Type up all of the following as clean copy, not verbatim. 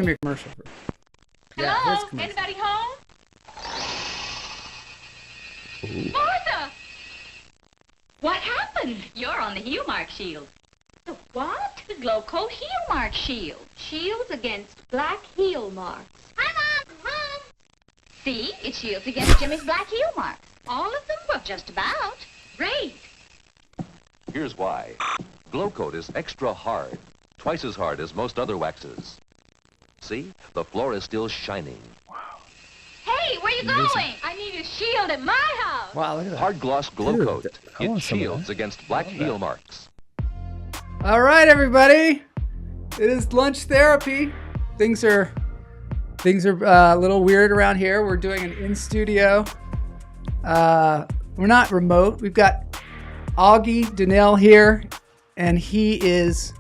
be a commercial. Hello? Anybody home? Ooh. Martha! What happened? You're on the heel mark shield. The what? The Glow Coat heel mark shield. Shields against black heel marks. Hi, Mom! See? It shields against Jimmy's black heel marks. All of them? Well, just about. Great. Here's why. Glow Coat is extra hard, twice as hard as most other waxes. See? The floor is still shining. Hey, where you going? I need a shield at my house. Wow, look at that. Hard gloss Glow Dude, Coat. I It want some of shields that. against black heel marks. All right, everybody. It is lunch therapy. Things are a little weird around here. We're doing an in-studio. We're not remote. We've got Augie Dannehl here, and he is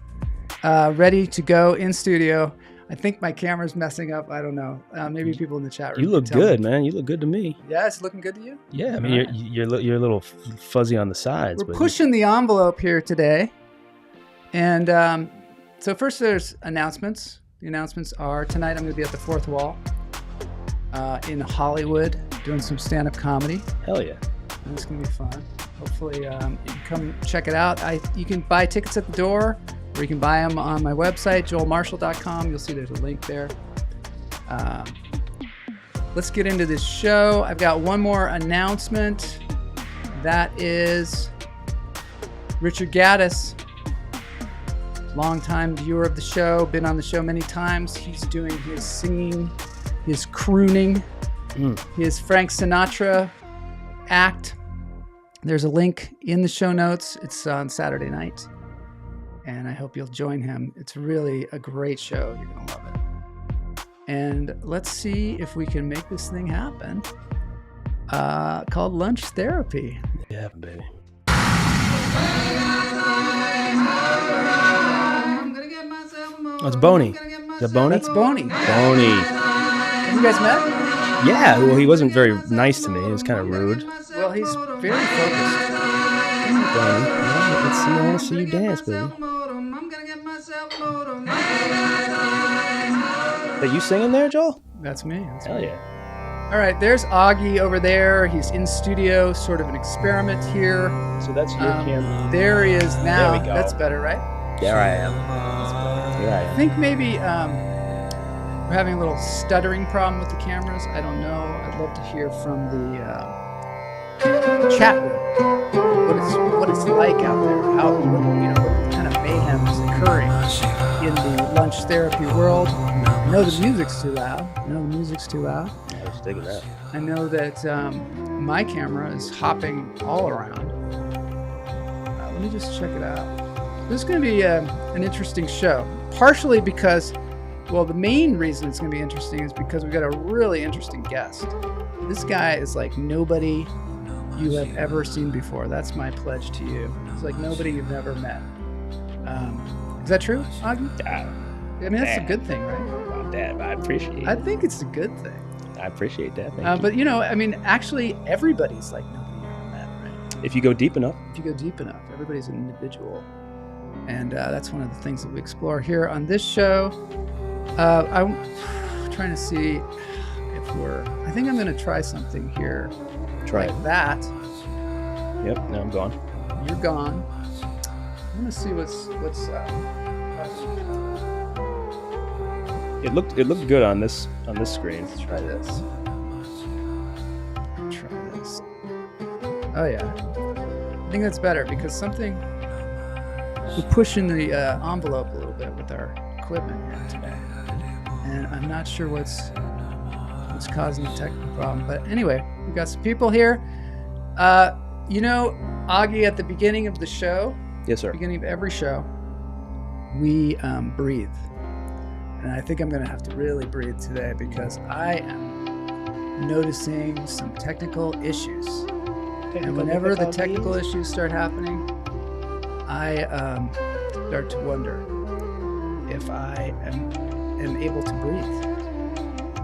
ready to go in studio. I think my camera's messing up. I don't know. Maybe people in the chat room. You look can tell good, me. man. You look good to me. Yeah, it's looking good to you. Yeah, I mean, you're a little fuzzy on the sides. We're but pushing the envelope here today. And so first there's announcements. The announcements are tonight I'm going to be at the Fourth Wall in Hollywood doing some stand-up comedy. Hell yeah. And it's going to be fun. Hopefully you can come check it out. You can buy tickets at the door, or you can buy them on my website, joelmarshall.com. You'll see there's a link there. Let's get into this show. I've got one more announcement. That is Richard Gaddis, longtime viewer of the show, been on the show many times. He's doing his singing, his crooning, his Frank Sinatra act. There's a link in the show notes. It's on Saturday night, and I hope you'll join him. It's really a great show. You're going to love it. And let's see if we can make this thing happen, called Lunch Therapy. Yeah, baby. That's Boney. Is that Boney? That's Boney. Boney. Have you guys met? Yeah, well, he wasn't very nice to me. He was kind of rude. Well, he's very focused. Boney. Yeah, let's see. I want to see you dance, baby. That you singing there, Joel? That's me. Hell yeah. All right, there's Augie over there. He's in studio, sort of an experiment here. So that's your camera. There he is now. There we go. That's better, right? There I am. Here I I am. think maybe we're having a little stuttering problem with the cameras. I don't know. I'd love to hear from the chat room what it's like out there. What kind of mayhem is occurring in the lunch therapy world. I know the music's too loud. I was thinking that. I know that my camera is hopping all around. Let me just check it out. This is going to be an interesting show. Partially because, well, the main reason it's going to be interesting is because we've got a really interesting guest. This guy is like nobody you have ever seen before. That's my pledge to you. It's like nobody you've never met. Is that true, Augie? I mean, that's a good thing, right? About that, I appreciate it. I think it's a good thing. I appreciate that. Thank you. But, I mean, actually, everybody's like nobody you ever met, right? If you go deep enough. If you go deep enough, everybody's an individual. And that's one of the things that we explore here on this show. I'm trying to see if I think I'm going to try something here. Try like it. That. Yep, now I'm gone. You're gone. I'm going to see what's It looked good on this screen. Let's try this. Oh yeah. I think that's better because we're pushing the envelope a little bit with our equipment here today. And I'm not sure what's causing the technical problem. But anyway, we've got some people here. Augie, at the beginning of the show, Yes, sir. beginning of every show, we breathe. And I think I'm going to have to really breathe today because I am noticing some technical issues. And whenever the technical issues start happening, I start to wonder if I am able to breathe.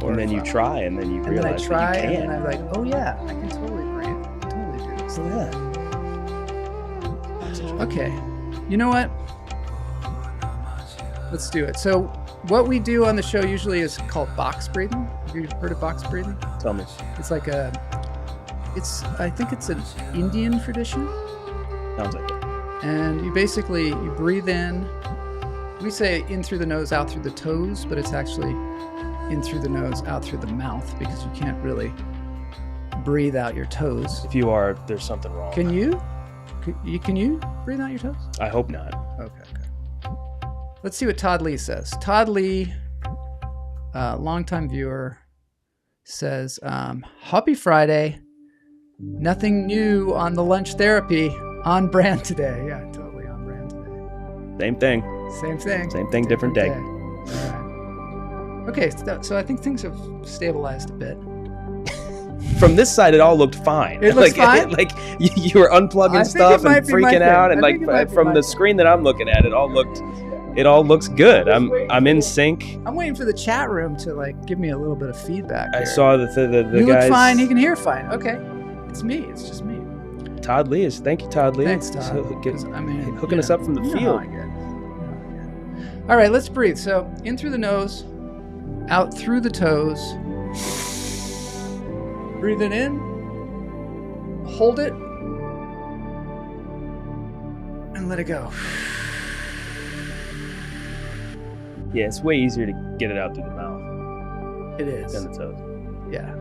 And then you try, and then you And then I realize try, that you and can. then I'm like, oh yeah, I can totally breathe. I can totally do this. Yeah. Okay, you know what? Let's do it. So what we do on the show usually is called box breathing. Have you heard of box breathing? Tell me. It's like I think it's an Indian tradition. Sounds like it. And you breathe in. We say in through the nose, out through the toes, but it's actually in through the nose, out through the mouth, because you can't really breathe out your toes. If you are, there's something wrong. Can you? Can you breathe out your toes? I hope not. Okay. Let's see what Todd Lee says. Todd Lee, longtime viewer, says, Happy Friday. Nothing new on the lunch therapy. On brand today. Yeah, totally on brand today. Same thing. Same thing. Same thing, different day. All right. Okay, so I think things have stabilized a bit. From this side, it all looked fine. It looks fine? Like you were unplugging stuff and freaking out, and like from the screen that I'm looking at, it all looks good. I'm in sync. I'm waiting for the chat room to like give me a little bit of feedback. I saw the you guys. Look fine. He can hear fine. Okay, it's me. It's just me. Todd Lee thank you, Todd Lee. Thanks, Todd. Hooking us up from the field. All right, let's breathe. So in through the nose, out through the toes. Breathing in, hold it, and let it go. Yeah, it's way easier to get it out through the mouth. It is. Than the toes. Yeah.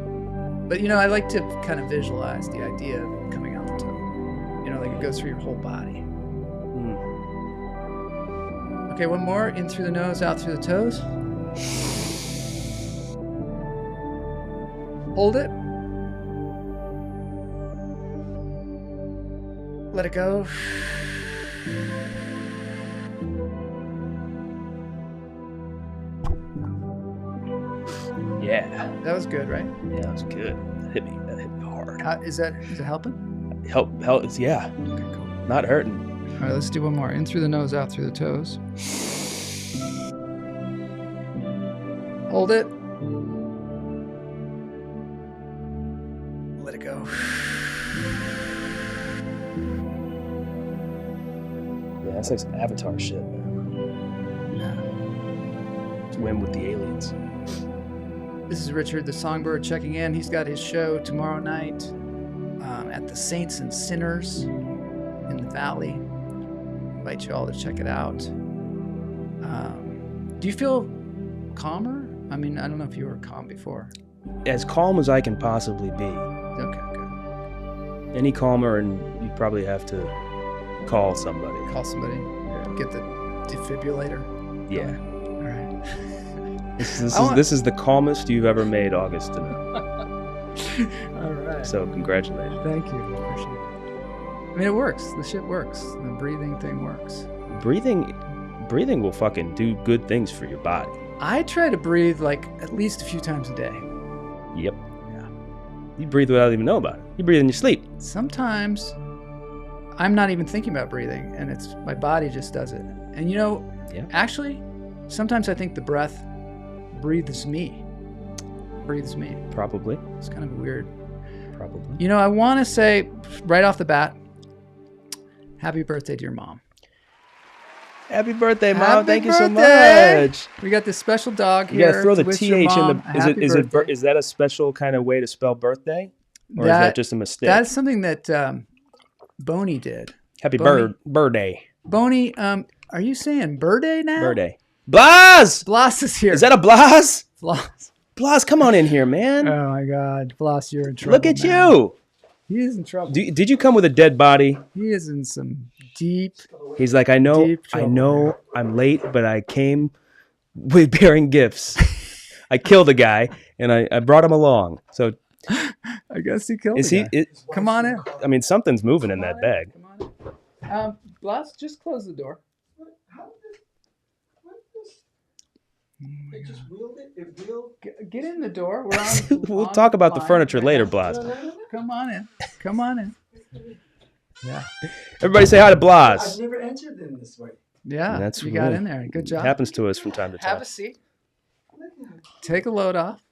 But, I like to kind of visualize the idea of it coming out the toe. Like it goes through your whole body. Okay, one more. In through the nose, out through the toes. Hold it. Let it go. Yeah. That was good, right? Yeah, that was good. That hit me hard. Is it helping? Help, yeah. Okay, cool. Not hurting. All right, let's do one more. In through the nose, out through the toes. Hold it. Let it go. Yeah, that's like some Avatar shit, man. Yeah. Swim with the aliens. This is Richard the Songbird checking in. He's got his show tomorrow night at the Saints and Sinners in the Valley. Invite you all to check it out. Do you feel calmer? I mean, I don't know if you were calm before. As calm as I can possibly be. Okay, good. Any calmer, and you probably have to call somebody. Call somebody. Get the defibrillator. Yeah. All right. This is the calmest you've ever made August to know. All right. So congratulations. Thank you. I appreciate it. I mean, it works. The shit works. The breathing thing works. Breathing will fucking do good things for your body. I try to breathe like at least a few times a day. Yep. Yeah. You breathe without even know about it. You breathe in your sleep. Sometimes I'm not even thinking about breathing, and it's my body just does it. And actually, sometimes I think the breath breathes me. Probably. It's kind of weird. Probably. I want to say right off the bat, happy birthday to your mom. Happy birthday, Mom. Happy Thank birthday. you so much. We got this special dog here. You gotta throw the with TH your in mom. the. Is that a special kind of way to spell birthday? Or is that just a mistake? That's something that Boney did. Happy birthday. Boney, are you saying birthday now? Birthday. Blas! Blas is here. Is that a Blas? Blas. Blas, come on in here, man. Oh my God, Blas, you're in trouble. Look at you. He is in trouble. Did you come with a dead body? He is in some deep. He's like, I know, trouble. I'm late, but I came with bearing gifts. I killed a guy, and I brought him along. So, I guess he killed the guy. Come on in. I mean, something's moving in that bag. Come on in. Blas, just close the door. It just wheeled it. It wheeled. Get in the door. We're on. We'll talk about the furniture later, Blas. Come on in. Come on in. Yeah. Everybody say hi to Blas. I've never entered in this way. Yeah. That's you got in there. Good job. It happens to us from time to time. Have a seat. Take a load off.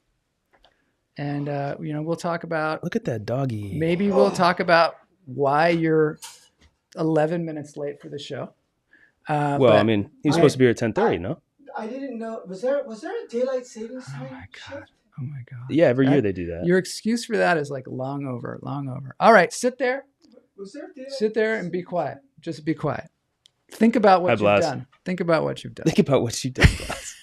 And, we'll talk about. Look at that doggy. Maybe we'll talk about why you're 11 minutes late for the show. Well, I mean, he's supposed to be here at 10:30, no? I didn't know. Was there a daylight savings time? Oh my god. Oh my god. Yeah, every year they do that. Your excuse for that is like long over. All right, sit there. Was there daylight? Sit there and be quiet. Just be quiet. Think about what you've done. Think about what you've done. Think about what you've done, Blas.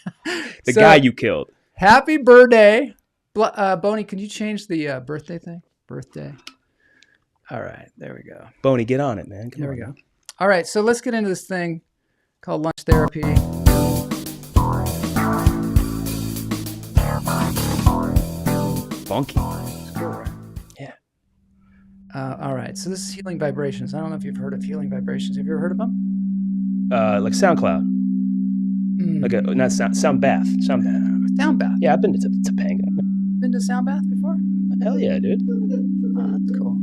The guy you killed. Happy birthday. Boney, can you change the birthday thing? Birthday. All right, there we go. Boney, get on it, man. There we go. All right, so let's get into this thing called lunch therapy. Funky. It's cool, right? Yeah. All right, so this is healing vibrations. I don't know if you've heard of healing vibrations. Have you ever heard of them? Like SoundCloud. Like not sound bath. Sound bath. Yeah, I've been to Topanga. Been to Sound Bath before? Hell yeah, dude. Oh, that's cool.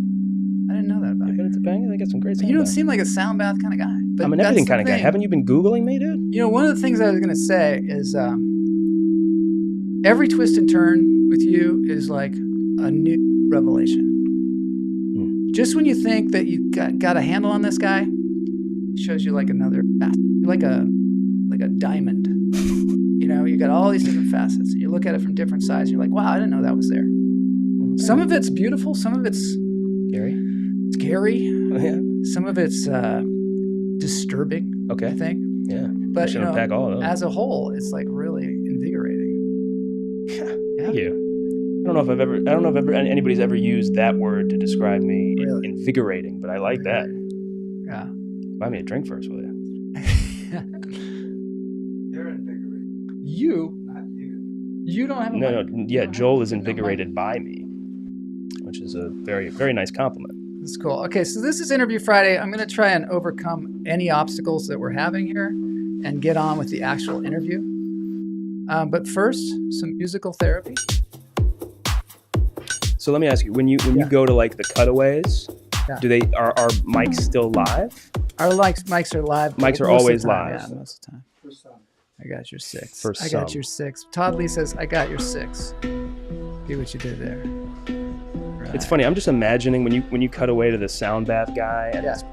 I didn't know that about you. Been to Topanga? They got some great sound You don't baths. seem like a Sound Bath kind of guy. But I'm an everything kind of guy. Haven't you been Googling me, dude? You know, one of the things I was going to say is every twist and turn with you is like a new revelation. Just when you think that you got a handle on this guy, it shows you like another facet. You're like a diamond. You know, you got all these different facets. You look at it from different sides. You're like, wow, I didn't know that was there. Some of it's beautiful. Some of it's scary. Oh, yeah. Some of it's disturbing. Okay. I think. Yeah. But you know, unpack all of those. as a whole, it's like really invigorating. Yeah. Thank you. I don't know if anybody's ever used that word to describe me. Really? Invigorating, but I like that. Yeah. Buy me a drink first, will you? You're invigorated. You? Not you. You don't have a No. mic. Yeah, Joel is invigorated by me, which is a very, very nice compliment. That's cool. Okay, so this is Interview Friday. I'm going to try and overcome any obstacles that we're having here and get on with the actual interview. But first, some musical therapy. So let me ask you, when you go to like the cutaways, Yeah. are mics still live? Our mics are live. Mics are most of always the time. live. Yeah, most of the time. For some. I got your 6. For I got some. your 6. Todd Lee says, I got your 6. See what you did there. Right. It's funny. I'm just imagining when you cut away to the sound bath guy and this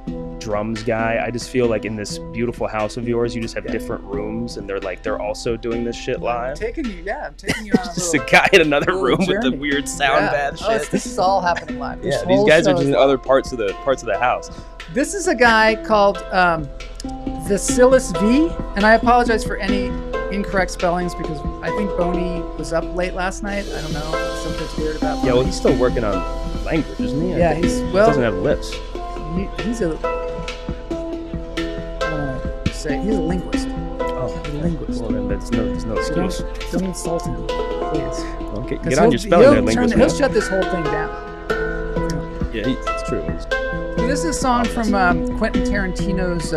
drums guy. I just feel like in this beautiful house of yours, you just have different rooms, and they're also doing this shit live. I'm taking you on a Just a little guy in another room with journey. the weird sound bath shit. This is all happening live. This Yeah, these whole guys are show just is in live. other parts of the house. This is a guy called Vasilis V, and I apologize for any incorrect spellings because I think Boney was up late last night. I don't know, something's weird about Boney. Yeah, well, he's still working on language, isn't he? Yeah, he he's doesn't have lips. he's a he's a linguist. Oh, A linguist. well then there's no excuse. Don't insult him, please. Okay, 'Cause get on your spelling there, linguist. He'll shut this whole thing down. Yeah, it's true. So this is a song from Quentin Tarantino's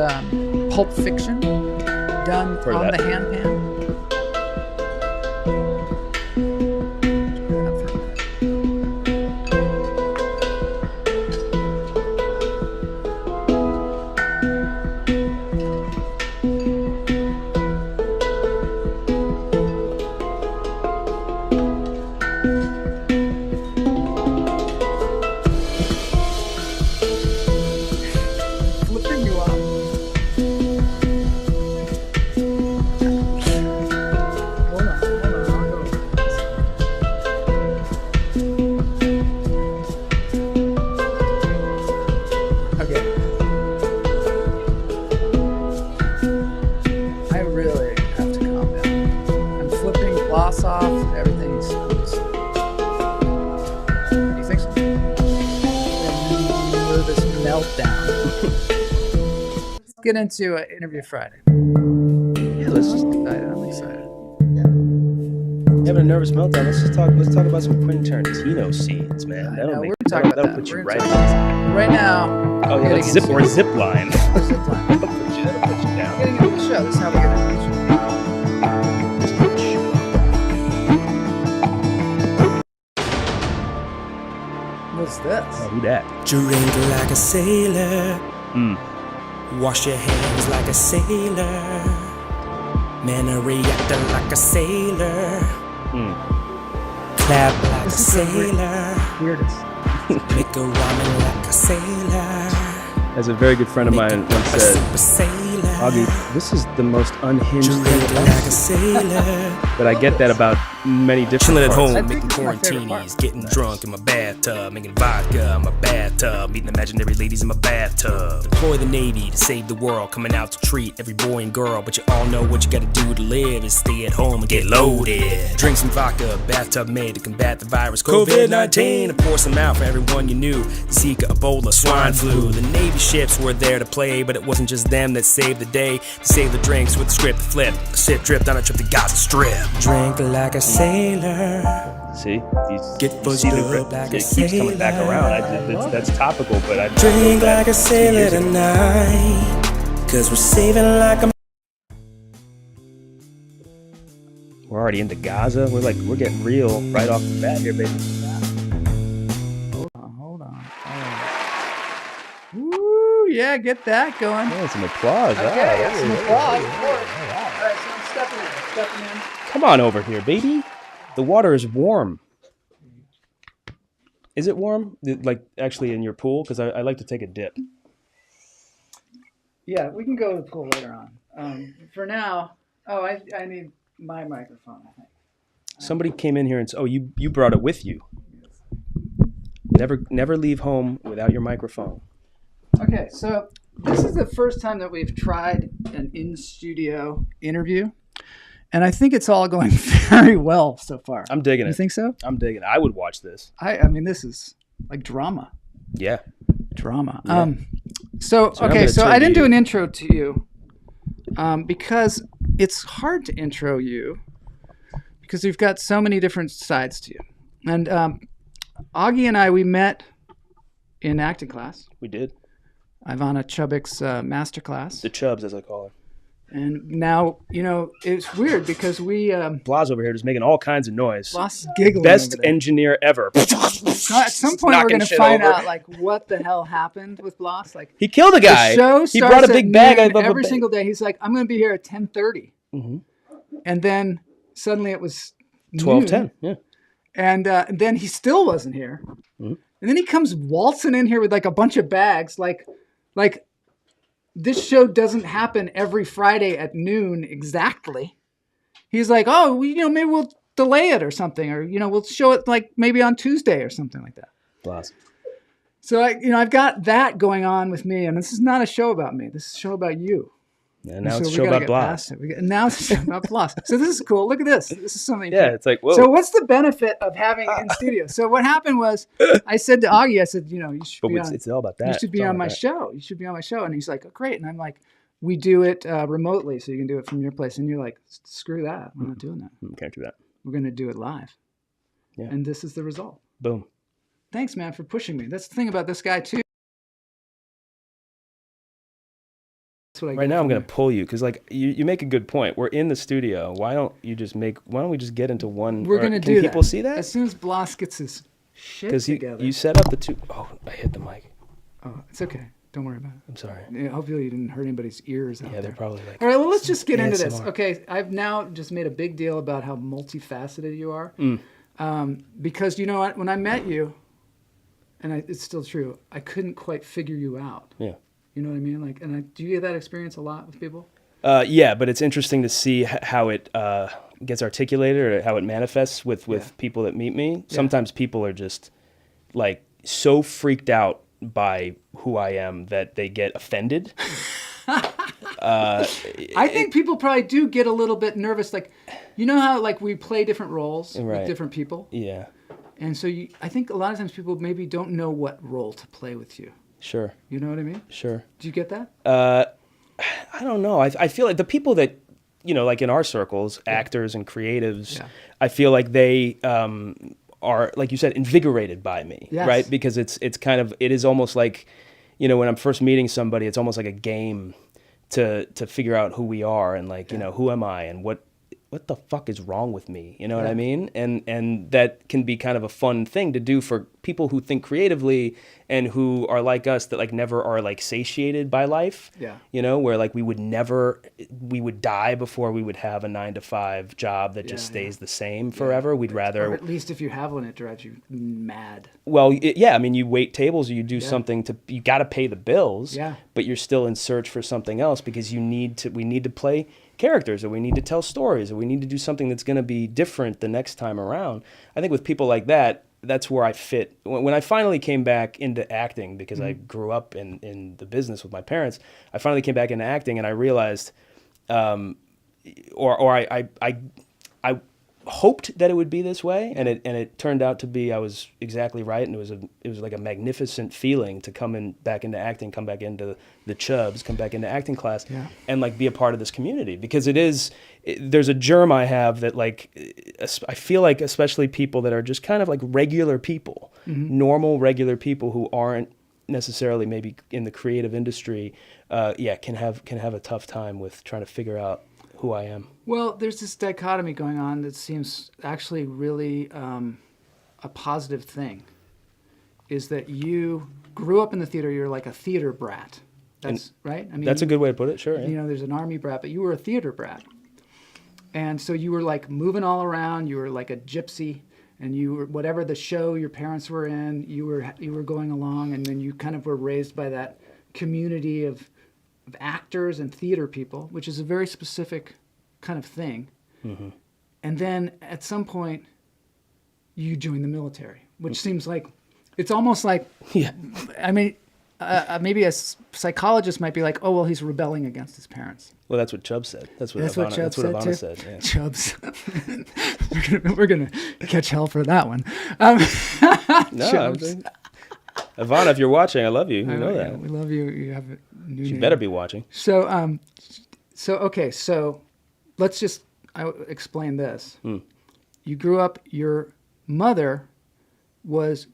Pulp Fiction, done Heard on that. the handpan. Flipping you off. Hold on, I'll go. Okay. I really have to calm down. I'm flipping gloss off. Everything's. You think so? Nervous meltdown. Let's get into Interview Friday. Yeah, let's just I'm excited. having a nervous meltdown. Let's talk about some Quentin Tarantino scenes, man. I That'll know, make we're talking about that'll that. put you We're right. talking about right now. Oh yeah, getting let's zip into- zip line. Zip line. That'll put you down. Getting into the show. This is how we get into the show. What's this? Oh, who that? Drink like a sailor, Mm. wash your hands like a sailor. Man, I reacted like a sailor, Mm. clap like a This is the sailor, Weirdest. make a ramen like a sailor. As a very good friend of mine once A said, super sailor. Augie, this is the most unhinged thing Drink about like a sailor. but I get that about many different Chilling at parts. home, I making think it's my favorite quarantinis, part. getting drunk in my bathtub, making vodka in my bathtub, meeting imaginary ladies in my bathtub. Deploy the Navy to save the world, coming out to treat every boy and girl. But you all know what you gotta do to live is stay at home and get loaded. Drink some vodka, bathtub made to combat the virus COVID-19. And pour some out for everyone you knew. Zika, Ebola, swine flu. The Navy ships were there to play, but it wasn't just them that saved the day. They saved the drinks with the script flip. A sip dripped on a trip to Gaza Strip. Drink like a sailor. See, you Get you see fucked up like a it keeps coming back sailor. around. That's topical, but I Drink that like a 2 sailor years ago. tonight. Cause we're saving like a. We're already into Gaza. We're getting real right off the bat here, baby. Hold on. Woo, yeah, get that going. Yeah, some applause. Okay, Ah, some yeah, applause, yeah, of course. yeah. All right, so I'm stepping in. Come on over here, baby. The water is warm. Is it warm? Like actually in your pool? Because I like to take a dip. Yeah, we can go to the pool later on. For now, I need my microphone, I think. Somebody came in here and said, "Oh, you brought it with you. Never leave home without your microphone." Okay, so this is the first time that we've tried an in-studio interview, and I think it's all going very well so far. I'm digging You it. think so? I'm digging it. I would watch this. I mean, this is like drama. Yeah. Drama. Yeah. So I'm okay, gonna so turn I to didn't do you. an intro to you because it's hard to intro you because you've got so many different sides to you. And Augie and I, we met in acting class, We did. Ivana Chubbuck's master class. The Chubs, as I call it. And now, it's weird because we Blas over here just making all kinds of noise. lost giggling. Best over there. engineer ever. At some point, we're knocking going to shit find over. out like what the hell happened with Bloss. Like He killed a guy. the show He starts brought a at big bag noon of every a single day. He's like, I'm going to be here at 10:30, Mhm. and then suddenly it was 12:10. noon, Yeah. and then he still wasn't here. Mhm. And then he comes waltzing in here with like a bunch of bags, like this show doesn't happen every Friday at noon exactly. He's like, oh, maybe we'll delay it or something, or we'll show it like maybe on Tuesday or something like that. Blas. So I've got that going on with me, and this is not a show about me. This is a show about you. And now So it's a we show gotta about get Blas. past it. And now it's a show about Blas. So this is cool. Look at this. This is something. Yeah, it's like, whoa. So what's the benefit of having it in studio? So what happened was, I said to Augie, I said, you should but be on. it's all about that. You should be It's all on about my that. show. You should be on my show. And he's like, oh, great. And I'm like, we do it remotely, so you can do it from your place. And you're like, screw that. We're not doing that. Can't do that. We're going to do it live. Yeah. And this is the result. Boom. Thanks, man, for pushing me. That's the thing about this guy too. That's what I Right get now, I'm from going you. to pull you because, like, you make a good point. We're in the studio. Why don't we just get into one? We're or going to can do people that. see that? As soon as Blas gets his shit Because together. you set up the two. Oh, I hit the mic. Oh, it's okay. Don't worry about it. I'm sorry. Yeah, hopefully you didn't hurt anybody's ears out Yeah, they're there. probably like. All right, well, let's just get into this. ASMR. Okay, I've now just made a big deal about how multifaceted you are. Because you know what? When I met you, and it's still true, I couldn't quite figure you out. Yeah. You know what I mean? Like, do you get that experience a lot with people? Yeah, but it's interesting to see how it gets articulated or how it manifests with people that meet me. Sometimes people are just like so freaked out by who I am that they get offended. I think people probably do get a little bit nervous. Like, you know how like we play different roles Right. with different people? Yeah, And so I think a lot of times people maybe don't know what role to play with you. sure, You know what I mean? sure. Do you get that? I don't know. I feel like the people that, like in our circles, actors and creatives, Yeah. I feel like they are, like you said, invigorated by me, Yes. right? Because it is almost like, when I'm first meeting somebody, it's almost like a game to figure out who we are and like, who am I and what what the fuck is wrong with me? You know what I mean? And that can be kind of a fun thing to do for people who think creatively and who are like us, that like never are like satiated by life. Yeah. You know, where like we would die before we would have a 9-to-5 job that just stays the same forever. We'd rather, or at least if you have one, it drives you mad. well, I mean, you wait tables or you do something you got to pay the bills, but you're still in search for something else because we need to play characters, or we need to tell stories, or we need to do something that's going to be different the next time around. I think with people like that, that's where I fit. When I finally came back into acting, because I grew up in the business with my parents, I finally came back into acting, and I realized, I hoped that it would be this way, and it turned out to be, I was exactly right, and it was like a magnificent feeling to come back into acting, come back into the Chubs, come back into acting class, and like be a part of this community, because there's a germ I have that like, I feel like especially people that are just kind of like regular people, normal regular people who aren't necessarily maybe in the creative industry, can have a tough time with trying to figure out who I am. Well, there's this dichotomy going on that seems actually really a positive thing, is that you grew up in the theater, you're like a theater brat. That's right? I mean, that's a good way to put it, sure. Yeah. You know, there's an army brat, but you were a theater brat. And so you were like moving all around, you were like a gypsy, and you were, whatever the show your parents were in, you were going along, and then you kind of were raised by that community of actors and theater people, which is a very specific kind of thing. Mm-hmm. And then at some point, you join the military, which seems like, it's almost like, I mean, maybe a psychologist might be like, oh, well, he's rebelling against his parents. Well, that's what Chubb said. That's what Ivana said. Yeah. Chubbs. we're gonna catch hell for that one. No, Ivana, if you're watching, I love you. You know that. We love you. You have a new name. You better be watching. So let's just explain this. You grew up. Your mother was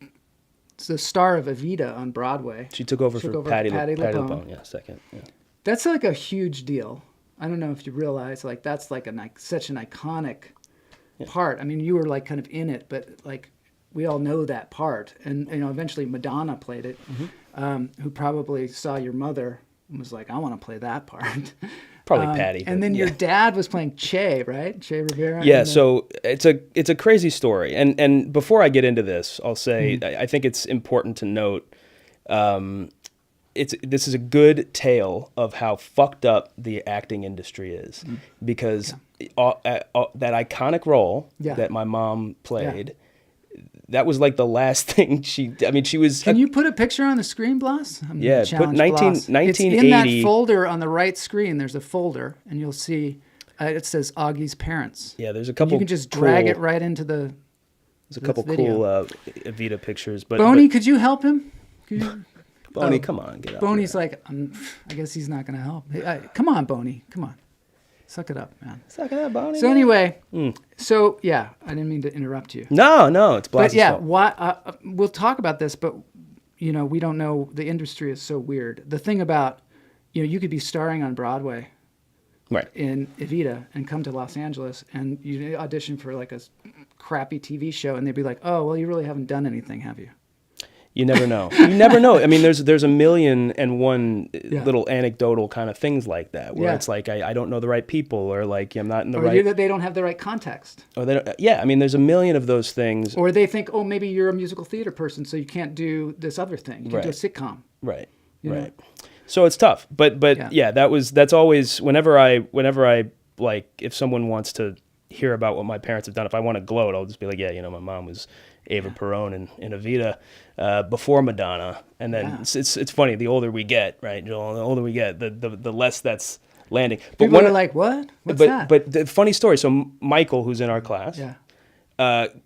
the star of Evita on Broadway. She took over for Patti LuPone. Yeah, second. Yeah. That's like a huge deal. I don't know if you realize, like, that's like such an iconic part. I mean, you were like kind of in it, but like we all know that part. And you know, eventually Madonna played it, who probably saw your mother and was like, I want to play that part. Probably Patti. And then your dad was playing Che, right? Che Rivera. Yeah, so it's a crazy story. And before I get into this, I'll say I think it's important to note this is a good tale of how fucked up the acting industry is, because that iconic role that my mom played, that was like the last thing she was. Can you put a picture on the screen, Bloss? Put 1980. It's in that folder on the right screen. There's a folder, and you'll see it says Augie's parents. Yeah, there's a couple. You can just drag it right into the. There's a couple cool Evita pictures, but Boney, could you help him? Boney, come on, get out. Boney's like, I guess he's not going to help. Hey, come on, Boney, come on. Suck it up, man. Suck it up, Bonnie. So anyway, I didn't mean to interrupt you. No, it's Bloss's fault. But we'll talk about this, but you know, we don't know. The industry is so weird. The thing about, you know, you could be starring on Broadway, right, in Evita, and come to Los Angeles, and you audition for like a crappy TV show, and they'd be like, oh, well, you really haven't done anything, have you? You never know. You never know. I mean, there's a million and one little anecdotal kind of things like that, where it's like I don't know the right people, or like I'm not in the right. Or they don't have the right context. Or they don't, I mean, there's a million of those things. Or they think, oh, maybe you're a musical theater person, so you can't do this other thing. You can't do a sitcom. Right. You right. Know? So it's tough. But that's always whenever I like, if someone wants to hear about what my parents have done, if I want to gloat, I'll just be like, my mom was Ava Perón in Evita before Madonna, and then it's funny. The older we get, right, Joel? The older we get, the less that's landing. But people are like, "What? What's that?" But the funny story. So Michael, who's in our class,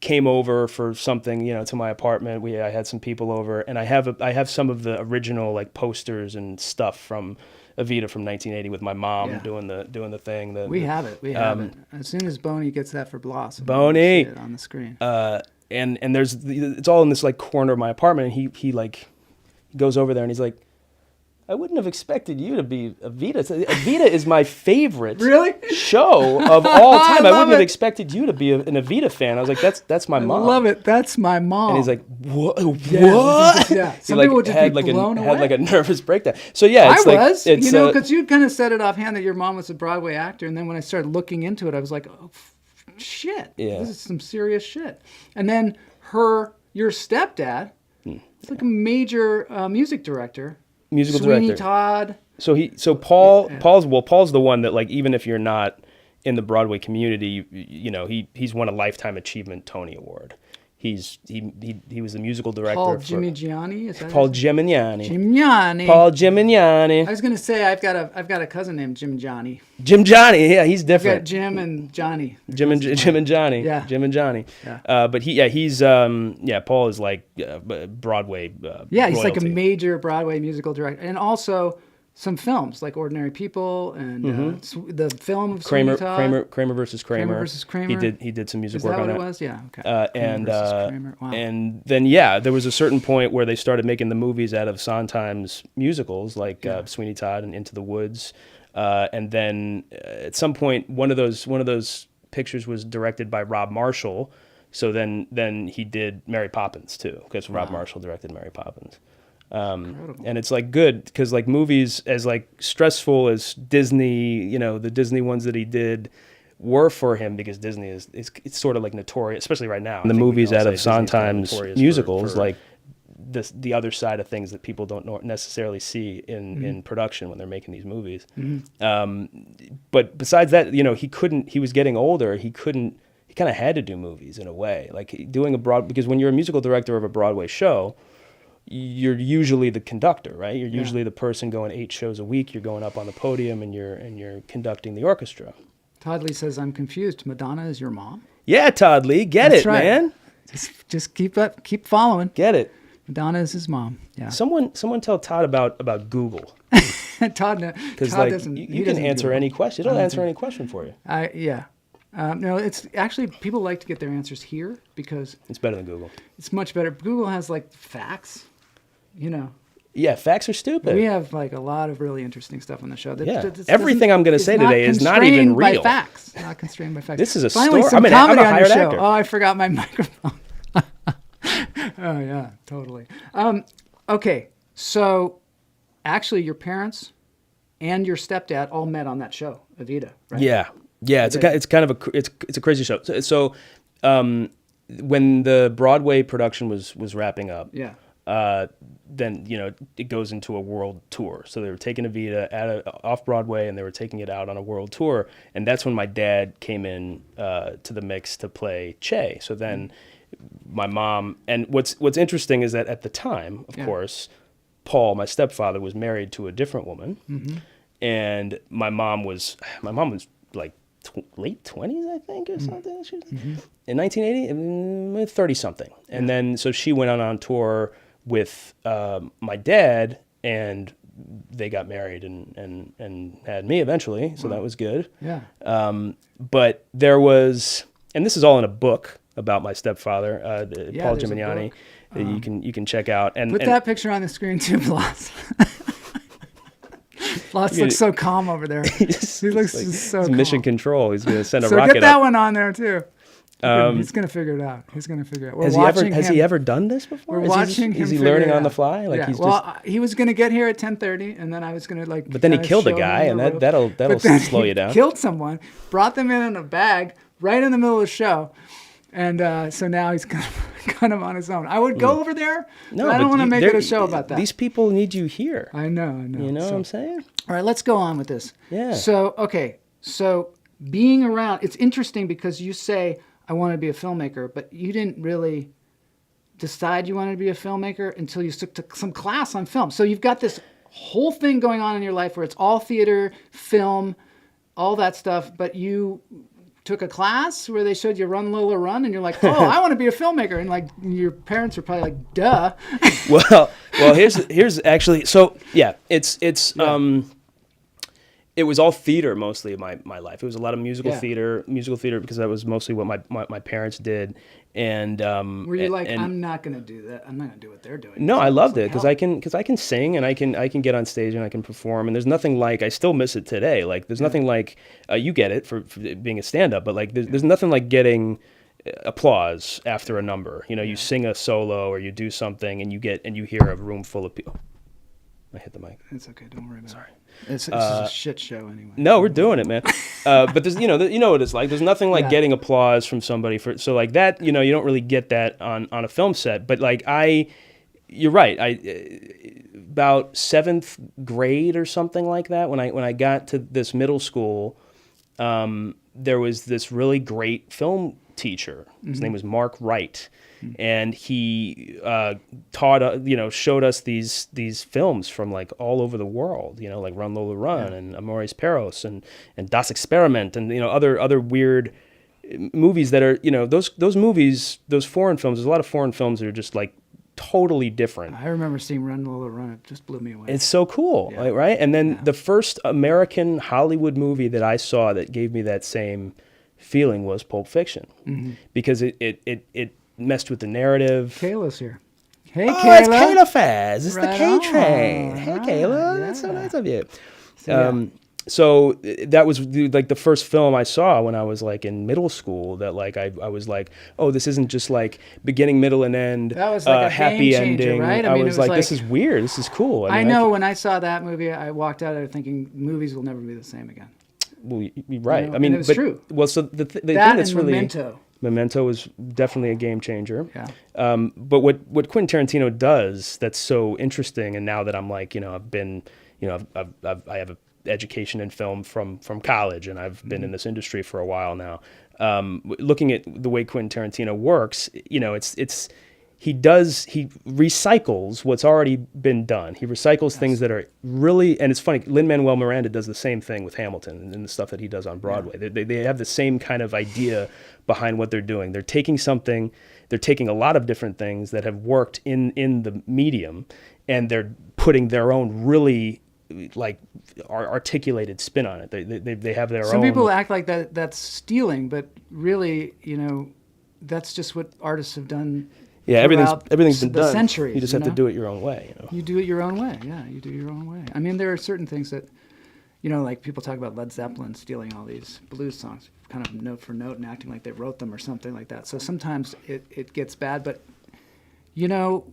came over for something, to my apartment. I had some people over, and I have some of the original like posters and stuff from Evita from 1980 with my mom doing the thing. We have it. As soon as Boney gets that for Bloss, Boney on the screen. And it's all in this like corner of my apartment, and he like goes over there and he's like, I wouldn't have expected you to be Evita. Evita is my favorite Really? show of all time. I love wouldn't have it. expected you to be an Evita fan. I was like, that's my mom. I love it. That's my mom. And he's like, what? Yeah, What? yeah. He Some like people would just had be like blown had like away. a nervous breakdown. So yeah, it's it's because you kind of said it offhand that your mom was a Broadway actor, and then when I started looking into it, I was like, oh, shit, Yeah. this is some serious shit. And then your stepdad, is like a major music director, musical Sweeney director. Todd. So Paul's the one that, like, even if you're not in the Broadway community, you know, he's won a Lifetime Achievement Tony Award. He was the musical director Paul for Gimignani, is that Paul his- Gimignani. Gimignani. Paul Gimignani. I was gonna say I've got a cousin named Jim Johnny. Jim Johnny, yeah, he's I've got different. Jim and Johnny. Jim and Johnny. Yeah. Jim and Johnny. Yeah. But he's Paul is like Broadway. Yeah, he's like a royalty. major Broadway musical director, and also some films like Ordinary People and the film of Sweeney Todd. Kramer versus Kramer. Kramer versus Kramer. He did some music Is work that on what that. it was? Yeah. Okay. And Kramer versus Kramer. Wow. and then there was a certain point where they started making the movies out of Sondheim's musicals, like Sweeney Todd and Into the Woods, and then at some point one of those pictures was directed by Rob Marshall. So then he did Mary Poppins too, because Rob Marshall directed Mary Poppins. And it's like good because like movies, as like stressful as Disney, you know, the Disney ones that he did were for him, because Disney it's sort of like notorious, especially right now. The movies out of Sondheim's musicals, like the other side of things that people don't necessarily see in production when they're making these movies. But besides that, you know, he was getting older. He kind of had to do movies in a way, like doing because when you're a musical director of a Broadway show, you're usually the conductor, right? You're usually the person going 8 shows a week. You're going up on the podium and you're conducting the orchestra. Todd Lee says, "I'm confused. Madonna is your mom?" Yeah, Todd Lee, get That's it, right. man. Just keep following. Get it. Madonna is his mom. Yeah. Someone tell Todd about Google, Todd because Todd like doesn't. you he can doesn't answer Google. any question. It'll answer any question for you. Yeah. No, it's actually people like to get their answers here because It's better than Google. it's much better. Google has like facts, you know. Yeah, facts are stupid. We have like a lot of really interesting stuff on the show. Yeah. That Everything I'm gonna is say not today is not even constrained by real. facts. Not constrained by facts. This is a Finally, story. some I'm comedy a on hired your show. actor. Oh, I forgot my microphone. Oh yeah, totally. Okay, so actually, your parents and your stepdad all met on that show, Evita, right? Yeah. It's kind of a crazy show. So when the Broadway production was wrapping up, Yeah. then you know it goes into a world tour. So they were taking Evita off Broadway and they were taking it out on a world tour, and that's when my dad came in to the mix to play Che. So then my mom, and what's interesting is that at the time, of course, Paul, my stepfather, was married to a different woman, and my mom was like late 20s, I think, or something. She was, in 1980, 30 something, and then so she went on tour with my dad, and they got married and had me eventually, so that was good. Yeah. But there was, and this is all in a book about my stepfather, Paul there's a Gimignani, book. that you can check out. And Put that picture on the screen too, Blas. Blas looks so calm over there. He looks just so he's calm. mission control. He's going to send a So rocket get that up. one on there too. He's gonna figure it out. We're Has he ever done this before? We're watching him. Is he figure learning it on the out. fly? Like yeah. he's well, just. he was gonna get here at 10:30, and then I was gonna like. But then he kinda killed a show guy, him and the that'll rope. But then slow he you down. Killed someone, brought them in a bag right in the middle of the show, and so now he's kind of on his own. I would go over there, but I don't want to make it a show about that. These people need you here. I know. You know what I'm saying? All right, let's go on with this. Yeah. So being around, it's interesting because you say, I want to be a filmmaker, but you didn't really decide you wanted to be a filmmaker until you took some class on film. So you've got this whole thing going on in your life where it's all theater, film, all that stuff, but you took a class where they showed you Run Lola Run, and you're like, oh, I want to be a filmmaker. And like your parents were probably like, duh. Well, here's actually, so yeah, it's it was all theater mostly in my life. It was a lot of musical theater because that was mostly what my parents did. And Were you like, and, I'm not gonna do that. I'm not gonna do what they're doing. no, I loved it because Hell. I can sing and I can get on stage and I can perform, and there's nothing like, I still miss it today. Like there's nothing like, you get it for being a stand-up, but like there's nothing like getting applause after a number. You know, you sing a solo or you do something and you hear a room full of people. I hit the mic. It's okay. Don't worry about it. Sorry. It's a shit show anyway. No, we're doing it, man. But there's, you know what it's like. There's nothing like getting applause from somebody for, so like that, you know, you don't really get that on a film set. But like you're right. About 7th grade or something like that, when I got to this middle school, there was this really great film teacher. His name was Mark Wright. And he showed us these films from like all over the world, you know, like Run Lola Run and Amores Perros and Das Experiment and, you know, other weird movies that are, you know, those movies, those foreign films. There's a lot of foreign films that are just like totally different. I remember seeing Run Lola Run. It just blew me away. It's so cool, right? And then the first American Hollywood movie that I saw that gave me that same feeling was Pulp Fiction, because it messed with the narrative. Kayla's here. Hey, Oh, Kayla. it's Kayla Faz. It's Right the K Train. on. Hey, Right, Kayla. That's so yeah. nice of you. So, So that was like the first film I saw when I was like in middle school. That like I was like, oh, this isn't just like beginning, middle, and end. That was like a happy game changer, ending. right? I I mean, was it was like, this like- is weird. This is cool. I mean, know when I saw that movie, I walked out of there thinking movies will never be the same again. Well, you're right. You know, I mean, and it was but, true. Well, so the thing That that's and really Memento. Memento was definitely a game changer. Yeah. But what Quentin Tarantino does that's so interesting, and now that I'm like, you know, I've been, you know, I have an education in film from college, and I've been in this industry for a while now. Looking at the way Quentin Tarantino works, you know, he recycles what's already been done. He recycles things that are really, and it's funny, Lin-Manuel Miranda does the same thing with Hamilton and the stuff that he does on Broadway. Yeah. They have the same kind of idea behind what they're doing. They're taking a lot of different things that have worked in the medium, and they're putting their own really like articulated spin on it. They have their own. Some people act like that's stealing, but really, you know, that's just what artists have done. Yeah, throughout everything's been the done. centuries. You just have to do it your own way. You know? You do it your own way. Yeah, you do it your own way. I mean, there are certain things that, you know, like people talk about Led Zeppelin stealing all these blues songs, kind of note for note, and acting like they wrote them or something like that. So sometimes it gets bad, but, you know,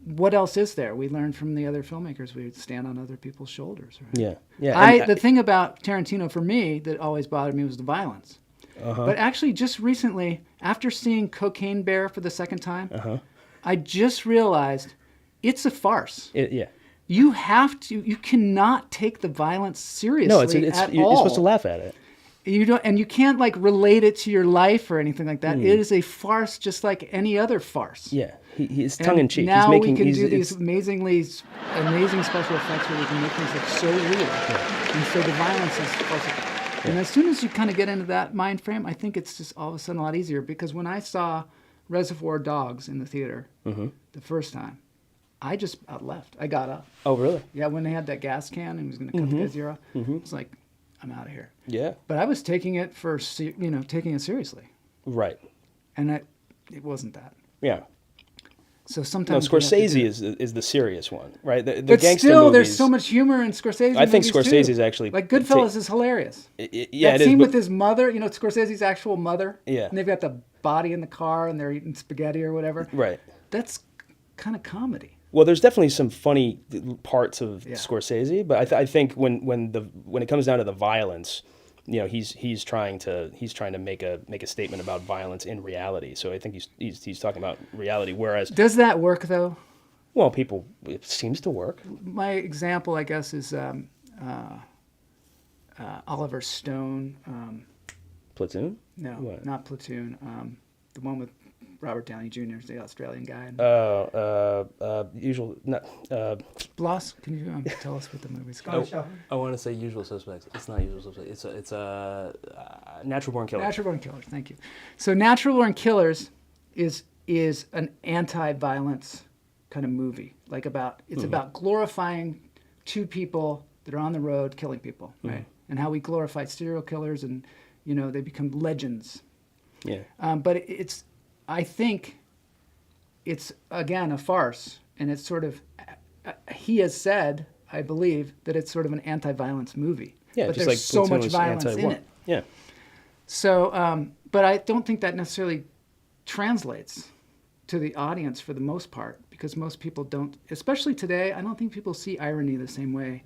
what else is there? We learn from the other filmmakers. We stand on other people's shoulders. Right? Yeah. The thing about Tarantino for me that always bothered me was the violence. But actually, just recently, after seeing Cocaine Bear for the second time, I just realized it's a farce. You cannot take the violence seriously. No, at you're all. supposed to laugh at it. You don't, and you can't like relate it to your life or anything like that. It is a farce, just like any other farce. Yeah, he's tongue in cheek. Now he's we can do it's- these amazing special effects where we can make things look so real, and so the violence is falsified. And as soon as you kind of get into that mind frame, I think it's just all of a sudden a lot easier. Because when I saw Reservoir Dogs in the theater the first time, I just left. I got up. Oh, really? Yeah, when they had that gas can and he was going to cut the guy's ear off, it's like, I'm out of here. Yeah. But I was taking it taking it seriously, Right. and it wasn't that. Yeah. So No, sometimes we have to Scorsese do it. is the serious one, right? The But gangster still, movies, there's so much humor in Scorsese. I think movies, Scorsese too. is actually like Goodfellas is hilarious. Yeah, That it is. scene but- with his mother, you know, Scorsese's actual mother. Yeah. And they've got the body in the car and they're eating spaghetti or whatever. Right. That's kind of comedy. Well, there's definitely some funny parts of Yeah. Scorsese, but I think when it comes down to the violence, you know, he's trying to make a statement about violence in reality. So I think he's talking about reality. Whereas, Does that work though? well, it seems to work. My example, I guess, is Oliver Stone. Platoon. No, What? not Platoon. The one with Robert Downey Jr., the Australian guy. Usual. Not. Bloss, can you tell us what the movie's called? I want to say Usual Suspects. It's not Usual Suspects. It's Natural Born Killers. Natural Born Killers. Thank you. So Natural Born Killers is an anti-violence kind of movie. Like it's about glorifying two people that are on the road killing people, right? And how we glorify serial killers, and you know they become legends. Yeah. But I think it's, again, a farce. And it's sort of, he has said, I believe, that it's sort of an anti-violence movie. Yeah, but just there's like so Platoon much was violence anti-war. in it. Yeah. So, but I don't think that necessarily translates to the audience for the most part, because most people don't, especially today, I don't think people see irony the same way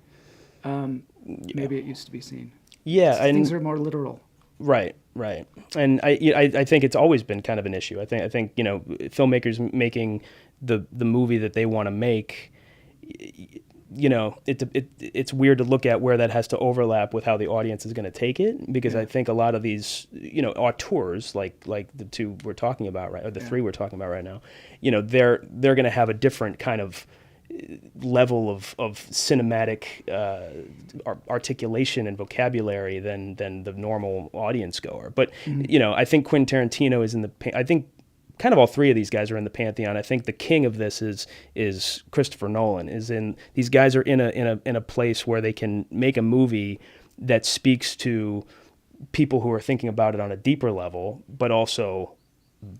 maybe it used to be seen. Yeah. Things are more literal. Right. And I think it's always been kind of an issue. I think you know, filmmakers making the movie that they want to make, you know, it's weird to look at where that has to overlap with how the audience is going to take it, because I think a lot of these, you know, auteurs like the two we're talking about, right, or the three we're talking about right now, you know, they're going to have a different kind of level of cinematic articulation and vocabulary than the normal audience goer. But you know, I think Quentin Tarantino is in the. I think kind of all three of these guys are in the pantheon. I think the king of this is Christopher Nolan. These guys are in a place where they can make a movie that speaks to people who are thinking about it on a deeper level, but also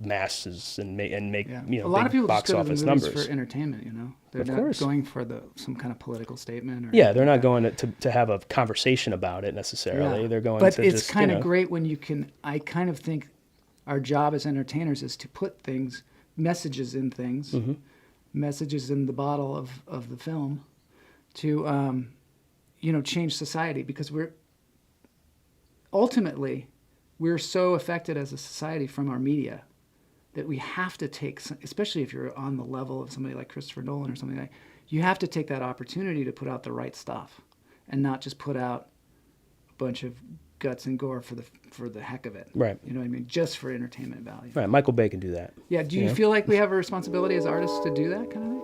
masses and make you know, a lot of people box just go to office the movies numbers for entertainment. You know, they're Of not course. going for some kind of political statement. Or Yeah, they're not anything like going to have a conversation about it necessarily. Yeah. They're going but to it's just, kind you of know, great when you can. I kind of think our job as entertainers is to put messages in things, messages in the bottle of the film, to you know, change society, because ultimately we're so affected as a society from our media that we have to take, especially if you're on the level of somebody like Christopher Nolan or something like that, you have to take that opportunity to put out the right stuff and not just put out a bunch of guts and gore for the heck of it. Right. You know what I mean? Just for entertainment value. right. Michael Bay can do that. Yeah. Do you feel like we have a responsibility as artists to do that kind of thing?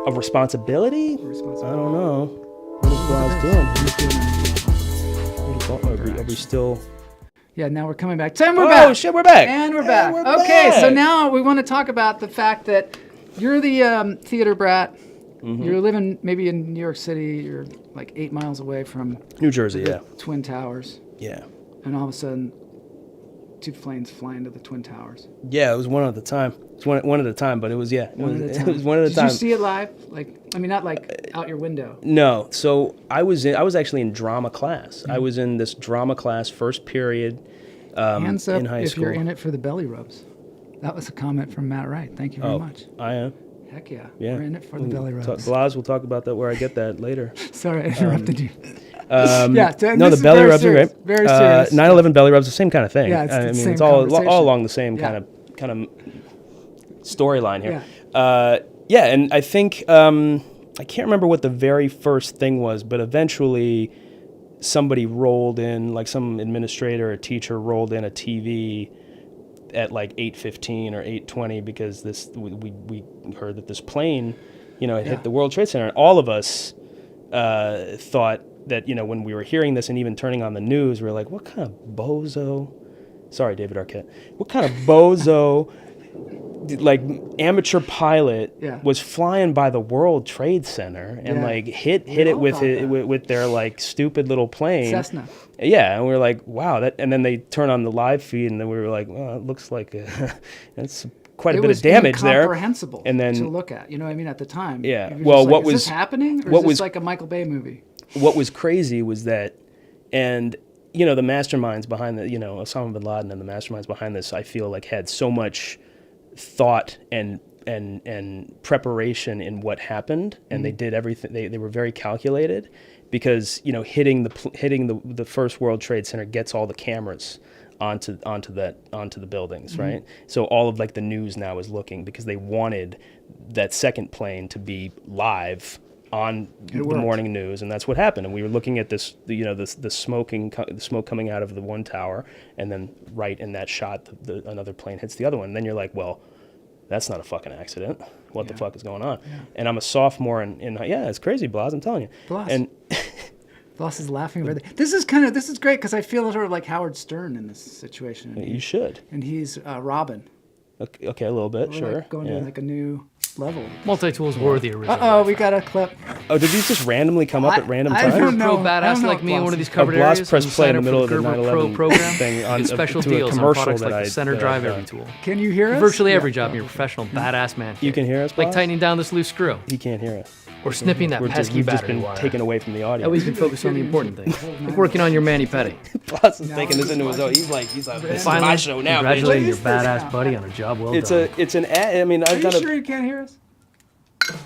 A responsibility? A responsibility. I don't know. What is Blas doing? Are we still? Yeah, now we're coming back. And we're Oh, back. shit, we're back. And we're And back. we're Okay, so back. now we want to talk about the fact that you're the theater brat. Mm-hmm. You're living maybe in New York City. You're like 8 miles away from New Jersey, the yeah. Twin Towers. Yeah. And all of a sudden, 2 planes fly into the Twin Towers. Yeah, it was one at a time. It's one at a time, but it was, yeah. One at a time. It was one at a time. Did you see it live? Like, I mean, not like out your window. No. So I was actually in drama class. I was in this drama class first period Hands up in high if school. you're in it for the belly rubs. That was a comment from Matt Wright. Thank you very much. I am. Heck yeah. Yeah. We're in it for the belly rubs. Blas, we'll talk about that where I get that later. Sorry, I interrupted you. No, this the is belly very rubs serious, are great. very serious. 9/11 belly rubs, the same kind of thing. Yeah, it's the I mean, same it's all conversation. along the same Yeah. kind of storyline here. Yeah, and I think I can't remember what the very first thing was, but eventually somebody rolled in, like some administrator or teacher rolled in a TV at like 8:15 or 8:20 because we heard that this plane, you know, had hit the World Trade Center, and all of us thought that, you know, when we were hearing this and even turning on the news, we were like, what kind of bozo? Sorry, David Arquette. What kind of bozo, like, amateur pilot was flying by the World Trade Center and like hit it with their like stupid little plane. Cessna. Yeah, and we were like, wow, that. And then they turn on the live feed, and then we were like, well, it looks like that's quite a bit of damage there. Incomprehensible and then to look at. You know what I mean? At the time. Yeah. You're Well, just what like, was is this happening? Or what is was this like a Michael Bay movie? What was crazy was that, and you know, the masterminds behind the, you know, Osama bin Laden and the masterminds behind this, I feel like had so much thought and preparation in what happened, and they did everything. They were very calculated, because, you know, hitting the first World Trade Center gets all the cameras onto the buildings, right? So all of like the news now is looking, because they wanted that second plane to be live on the morning news, and that's what happened. And we were looking at this, you know, the smoke coming out of the one tower, and then right in that shot, another plane hits the other one. And then you're like, well, that's not a fucking accident. What the fuck is going on? Yeah. And I'm a sophomore in yeah, it's crazy, Blas. I'm telling you. Blas. And Blas is laughing over there. This is great because I feel sort of like Howard Stern in this situation. You should. And he's Robin. Okay, a little bit, We're sure. like going to like a new level. Multi-tool's worthy original. Uh-oh, we got a clip. Oh, did these just randomly come up at random I times? don't You're a know. pro I badass don't know like if me in one of these covered Bloss areas. press you play sign in the up middle for of the Gerber Pro 9/11 program. thing on Get special to a deals on commercial products that like I the center that drive I've every done. tool. Can you hear us? Virtually every job in your professional badass man. You can hear us, Like Bloss? tightening down this loose screw He can't hear us. or snipping that We've pesky just battery been wire. taken away from the audience. That way you can focus on the important things. Like working on your mani-pedi. Bloss is taking this into his own. He's like, this is my Finally, show now, bitch. congratulating your What is this badass now? buddy on a job well It's done. an ad. I mean, Are I've you done sure you can't hear us?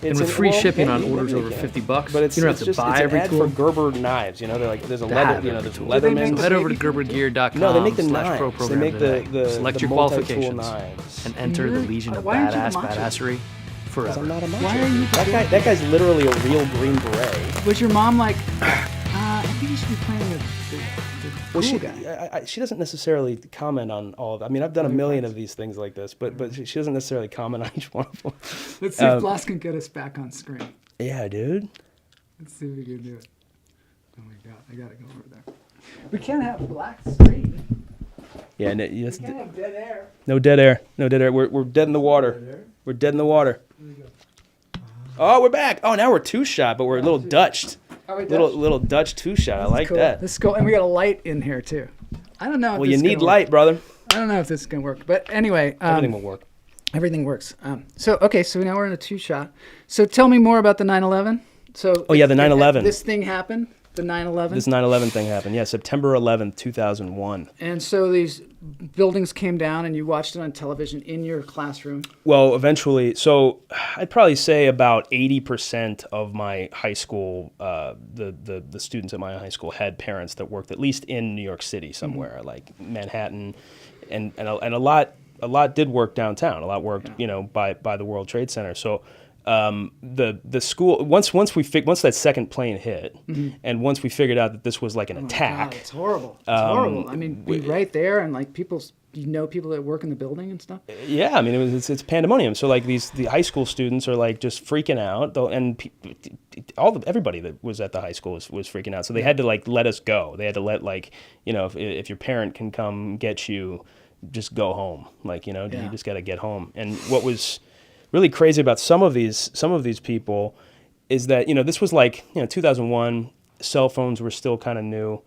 And with free shipping on maybe orders you over can. $50, But it's, you don't it's have to just buy it's an every ad tool. for Gerber knives. You know, they're like there's a To leather. have You know, every there's tool. Leatherman. So head over to gerbergear.com No, they make the /pro knives. They program make today. the Select your multi-tool qualifications knives. and enter the legion of Why aren't you badass macho? badassery Because I'm forever. not a macho. Why are you That guy's literally a real Green Beret. Was your mom like, I think you should be playing the Well, cool she guy? she doesn't necessarily comment on all of that. I mean, I've done a million of these things like this, but she doesn't necessarily comment on each one of them. Let's see if Bloss can get us back on screen. Yeah, dude. Let's see if we can do it. Oh my god, I gotta go over there. We can't have black screen. Yeah, We can't have dead air. no dead air. No dead air. We're dead in the water. We're dead in the water. Oh, we're back. Oh, now we're two shot, but we're a little Dutched. Are we Little Dutch two shot. I like cool. that. This is cool, and we got a light in here too. I don't know. If Well, this you is need gonna light, brother. Work. I don't know if this is gonna work, but anyway, Everything will work. everything works. So now we're in a two shot. So tell me more about the 9/11. So Oh, yeah, the 9/11. This thing happened. The 9/11. This 9/11 thing happened. Yeah, September 11th, 2001. And so these buildings came down, and you watched it on television in your classroom. Well, eventually, so I'd probably say about 80% of my high school, the students at my high school had parents that worked at least in New York City somewhere, like Manhattan, and a lot did work downtown. A lot worked, by the World Trade Center. So the school once that second plane hit, and once we figured out that this was like an attack. God, it's horrible. It's horrible. I mean, be right there, and like people that work in the building and stuff. Yeah, I mean it's pandemonium. So like the high school students are like just freaking out, though, and everybody that was at the high school was freaking out. So they had to like let us go. They had to let if your parent can come get you, just go home. You just got to get home. And what was really crazy about some of these people is that this was 2001. Cell phones were still kind of new.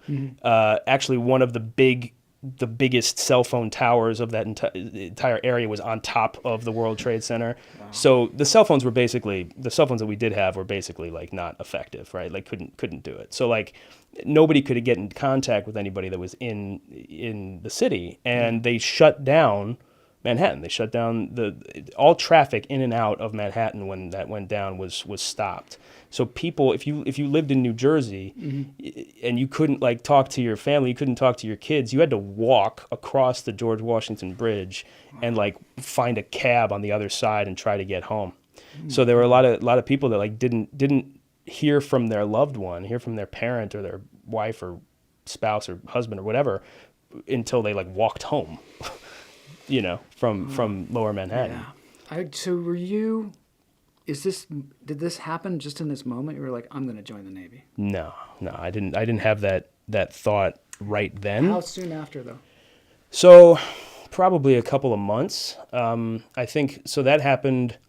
Actually, one of the biggest cell phone towers of that entire area was on top of the World Trade Center. Wow. So the cell phones that we did have were basically like not effective, right? Like couldn't do it. So like nobody could get in contact with anybody that was in the city, and they shut down Manhattan. They shut down all traffic in and out of Manhattan when that went down was stopped. So people, if you lived in New Jersey, and you couldn't talk to your family, you couldn't talk to your kids, you had to walk across the George Washington Bridge and find a cab on the other side and try to get home. So there were a lot of people that didn't hear from their loved one, hear from their parent or their wife or spouse or husband or whatever until they walked home. From Lower Manhattan. Yeah. So were you? Did this happen just in this moment? You were like, I'm going to join the Navy. No, I didn't have that thought right then. How soon after though? So probably a couple of months. I think so. That happened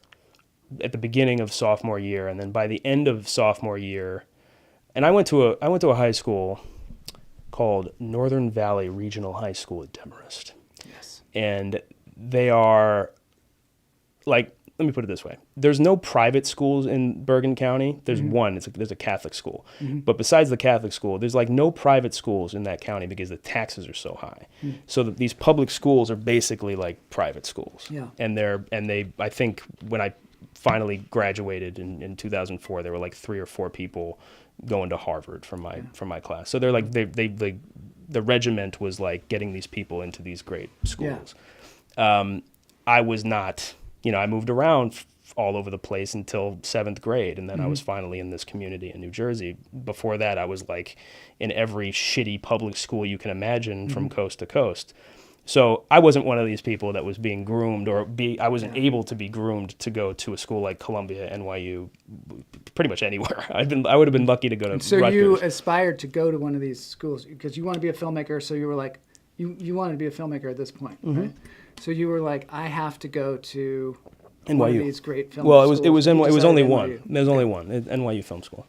at the beginning of sophomore year, and then by the end of sophomore year, and I went to a high school called Northern Valley Regional High School at Demarest. And they are let me put it this way. There's no private schools in Bergen County. There's one. There's a Catholic school. But besides the Catholic school, there's no private schools in that county because the taxes are so high. So that these public schools are basically like private schools. Yeah. And they I think when I finally graduated in 2004, there were 3 or 4 people going to Harvard from my class. So they're the regiment was getting these people into these great schools. Yeah. I was not, I moved around all over the place until 7th grade. And then I was finally in this community in New Jersey. Before that, I was in every shitty public school you can imagine from coast to coast. So I wasn't one of these people that was being groomed I wasn't able to be groomed to go to a school like Columbia, NYU, pretty much anywhere. I would have been lucky to go to So Rutgers. you aspired to go to one of these schools because you want to be a filmmaker. So you were you wanted to be a filmmaker at this point, right? So you were I have to go to one of NYU. these great film Well, schools. it was You only decided one. NYU. There was only one, NYU Film School.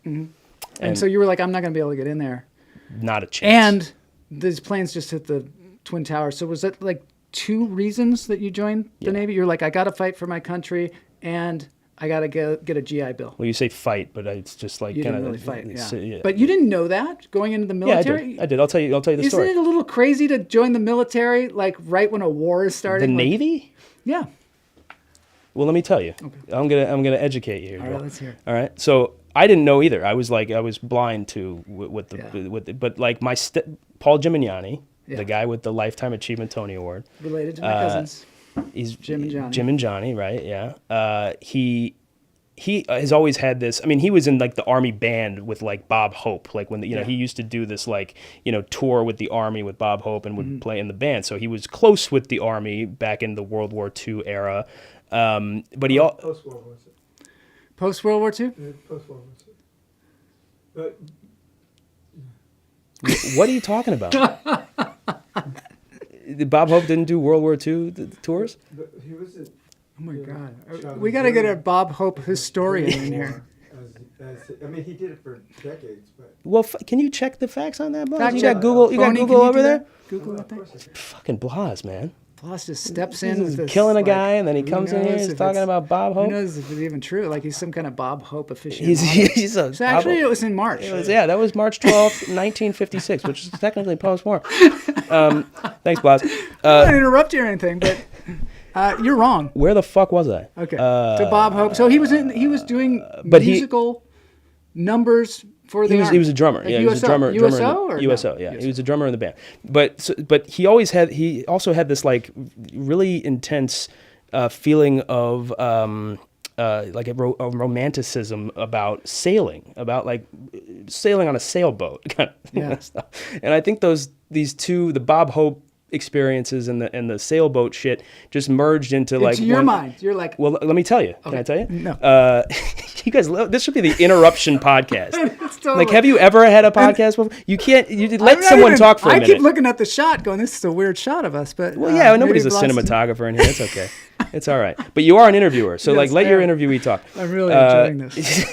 And so you were like, I'm not going to be able to get in there. Not a chance. And these planes just hit the Twin Towers. So was that like 2 reasons that you joined the Navy? You're like, I got to fight for my country, and I got to get a GI Bill. Well, you say fight, but it's just like You kind didn't of really fight, yeah. But you didn't know that going into the Yeah, military? I did. I'll tell you the Isn't story. it a little crazy to join the military like right when a war is The starting? Navy? Yeah. Well, let me tell you. Okay. I'm gonna educate you. All right, let's hear it. All right. So I didn't know either. I was blind to but like Paul Gimignani, the guy with the Lifetime Achievement Tony Award. Related to my cousins. He's Jim and Johnny. Jim and Johnny, right? Yeah. He has always had this. I mean, he was in like the Army band with like Bob Hope, like when he used to do this like tour with the Army with Bob Hope and would play in the band. So he was close with the Army back in the World War II era. But he Post World War II. Post World War II? Post World War II. What are you talking about? Bob Hope didn't do World War II tours? But he was in. Oh my God. We got to get a Bob Hope historian in here. I mean, he did it for decades, but. Well, can you check the facts on that, Blas? Fact You check. got Google. You got Boney, Google can you over do there. that? Google that thing. Fucking Blas, man. Plus just steps in He's with this, killing a like, guy, and then he who comes in here. knows He's if talking it's- about Bob Who Hope. knows if it's even true? Like he's some kind of Bob Hope aficionado. He's a So actually, Bob it was in March. that was March 12th, 1956, which is technically post-war. Thanks, Blas. I don't want to interrupt you or anything, but you're wrong. Where the fuck was I? Okay. To Bob Hope. So he was doing but he- musical numbers for the He was Army. a drummer. Like Yeah, he was a USO? drummer. USO drummer or in the, no? USO. Yeah, he was a drummer in the band. But he also had this like really intense feeling of like a romanticism about sailing, about like sailing on a sailboat kind of stuff. And I think these two, the Bob Hope experiences and the sailboat shit, just merged into like your mind. You're like, well, let me tell you. Can I tell you? No. You guys, this should be the interruption podcast. totally- Like, have you ever had a podcast before? You can't. You let I'm not someone even- talk for a I minute. keep looking at the shot, going, "This is a weird shot of us." But Well, yeah, nobody's a maybe Blas- cinematographer in here. It's okay. It's all right. But you are an interviewer, so like, Yes, let I your am. interviewee talk. I'm really enjoying this.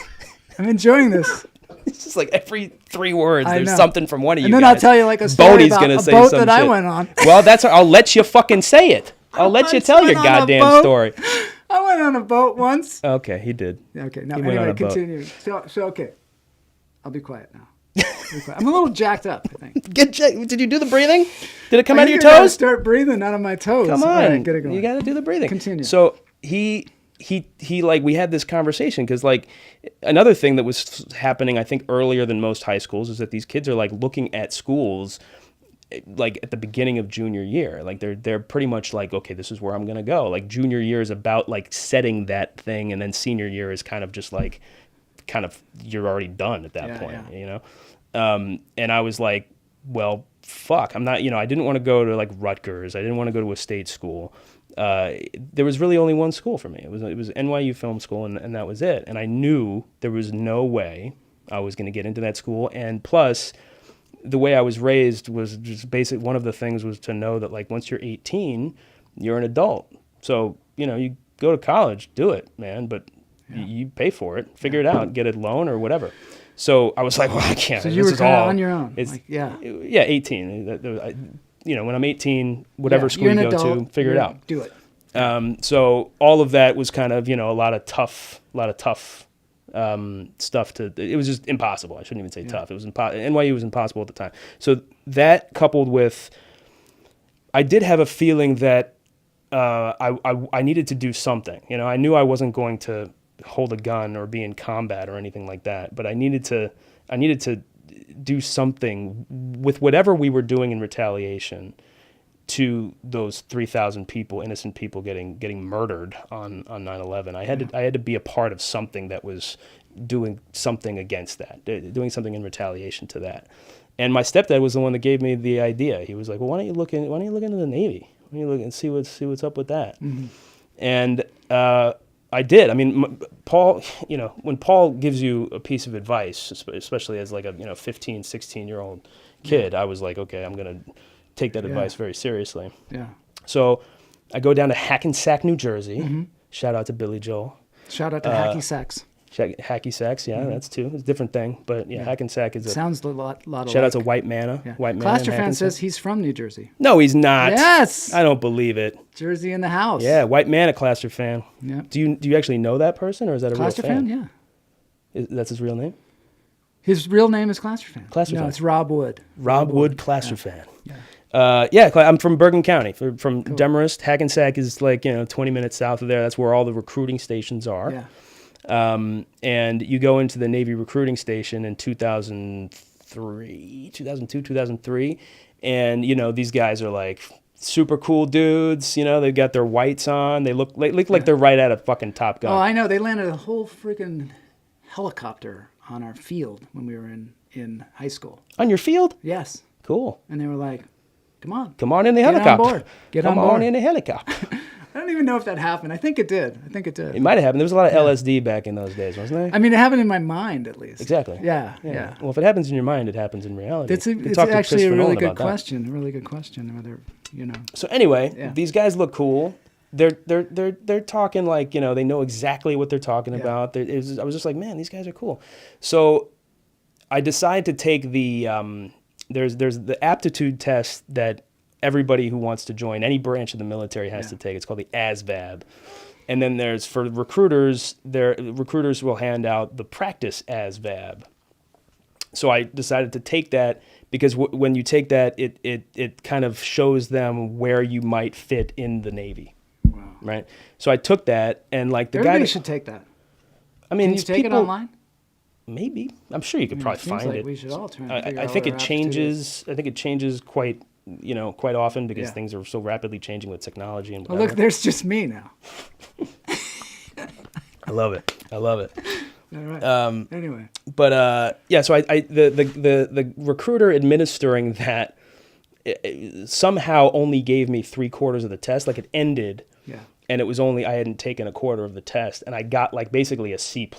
I'm enjoying this. It's just like every 3 words, I there's know. something from one of you And then guys. I'll tell you like a story Boney's about gonna a say boat some that I shit. went on. Well, I'll let you fucking say it. I'll let you I tell your went on a goddamn boat. story. I went on a boat once. Okay, he did. Okay, no. He went on Anyway, a boat. continue. So okay, I'll be quiet now. I'm a little jacked up, I think. Did you do the breathing? Did it come I out of your think I gotta toes? Start breathing out of my toes. Come All on, right, get it going. you got to do the breathing. Continue. So he like we had this conversation because like another thing that was happening I think earlier than most high schools is that these kids are like looking at schools like at the beginning of junior year. Like they're pretty much like, okay, this is where I'm gonna go. Like junior year is about like setting that thing, and then senior year is kind of just like you're already done at that point, you know. And I was like, well, fuck, I'm not, I didn't want to go to like Rutgers. I didn't want to go to a state school. There was really only one school for me. It was NYU Film School, and that was it. And I knew there was no way I was going to get into that school. And plus, the way I was raised was just basic. One of the things was to know that like once you're 18, you're an adult. So you go to college, do it, man. But you pay for it, figure it out, get a loan or whatever. So I was like, well, I can't. So this you were is kind of all on your own. It's, Like, yeah. 18. When I'm 18, whatever school you're you an go adult, to, figure it you're- out. Do it. So all of that was kind of, a lot of tough stuff it was just impossible. I shouldn't even say tough. It was NYU was impossible at the time. So that coupled with, I did have a feeling that I needed to do something. I knew I wasn't going to hold a gun or be in combat or anything like that, but I needed to do something with whatever we were doing in retaliation to those 3,000 people, innocent people getting murdered on 9/11. I had to be a part of something that was doing something against that, doing something in retaliation to that. And my stepdad was the one that gave me the idea. He was like, "Well, why don't you look into the Navy? Why don't you look and see what's up with that?" Mm-hmm. And I did. I mean, Paul, when Paul gives you a piece of advice, especially as like a 15, 16-year-old kid, I was like, okay, I'm going to take that advice very seriously. Yeah. So I go down to Hackensack, New Jersey, Shout out to Billy Joel. Shout out to Hacky Sacks. Hacky Sacks, yeah, that's too. It's a different thing, but Hack and Sack is a... Sounds a lot Shout out to White Manna. Yeah. White Manna. Clasterfan says he's from New Jersey. No, he's not. Yes. I don't believe it. Jersey in the house. Yeah, White Manna Clasterfan. Yeah. Do you actually know that person, or is that a real fan? Clasterfan, yeah. That's his real name? His real name is Clasterfan. Clasterfan. No, it's Rob Wood. Rob Wood Clasterfan. Yeah. I'm from Bergen County, from Demarest. Hackensack is 20 minutes south of there. That's where all the recruiting stations are. Yeah. And you go into the Navy recruiting station in 2002, 2003, and these guys are like super cool dudes. They've got their whites on. They look like they're right out of fucking Top Gun. Oh, I know. They landed a whole freaking helicopter on our field when we were in high school. On your field? Yes. Cool. And they were like, "Come on, in the helicopter. On board. Come on in the helicopter." I don't even know if that happened. I think it did. It might have happened. There was a lot of LSD back in those days, wasn't there? I mean, it happened in my mind, at least. Exactly. Yeah. Well, if it happens in your mind, it happens in reality. It's actually a really good question. A really good question. Whether So anyway, these guys look cool. They're talking like they know exactly what they're talking about. I was just like, man, these guys are cool. So I decided to take the there's the aptitude test that everybody who wants to join any branch of the military has to take. It's called the ASVAB. And then there's, for recruiters, recruiters will hand out the practice ASVAB. So I decided to take that because when you take that, it kind of shows them where you might fit in the Navy. Wow. Right? So I took that, and everybody should take that. I mean, can you take it online? Maybe. I'm sure you could probably find it. We should all try and figure I out think what it our changes. I think it changes quite often because things are so rapidly changing with technology and whatever. Well, look, there's just me now. I love it. All right. Anyway. But so the recruiter administering that somehow only gave me 3/4 of the test. Like, it ended. Yeah. And it was only, I hadn't taken 1/4 of the test, and I got basically a C+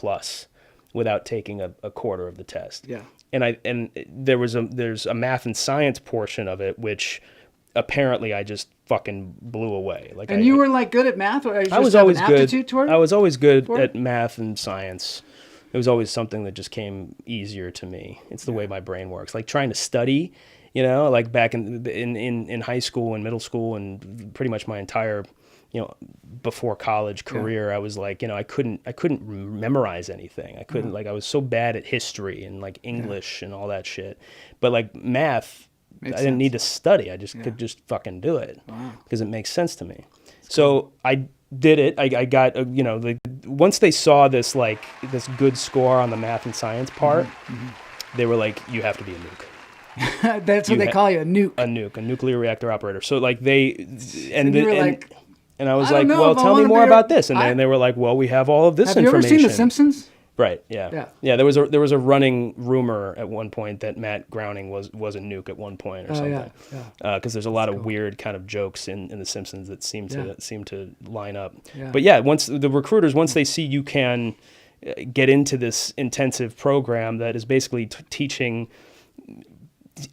without taking a 1/4 of the test. Yeah. And there's a math and science portion of it which apparently I just fucking blew away. You were good at math, or I was always good. Toward I was always good at math and science. It was always something that just came easier to me. It's the way my brain works. Like trying to study, back in high school and middle school and pretty much my entire before college career, I was like, I couldn't memorize anything. I couldn't I was so bad at history and English and all that shit. But math, I didn't need to study. I just could just fucking do it because it makes sense to me. So I did it. I got once they saw this this good score on the math and science part, they were like, you have to be a nuke. That's what they call you, a nuke. A nuke, a nuclear reactor operator. So and I was I like, don't know well, if I tell me wanna more be about this. And then they were like, well, we have all of this Have you information. ever seen The Simpsons? Right. Yeah. There was a running rumor at one point that Matt Groening was a nuke at one point or something. Because there's a lot of weird kind of jokes in The Simpsons that seem to line up. Yeah. But once the recruiters, once they see you can get into this intensive program that is basically teaching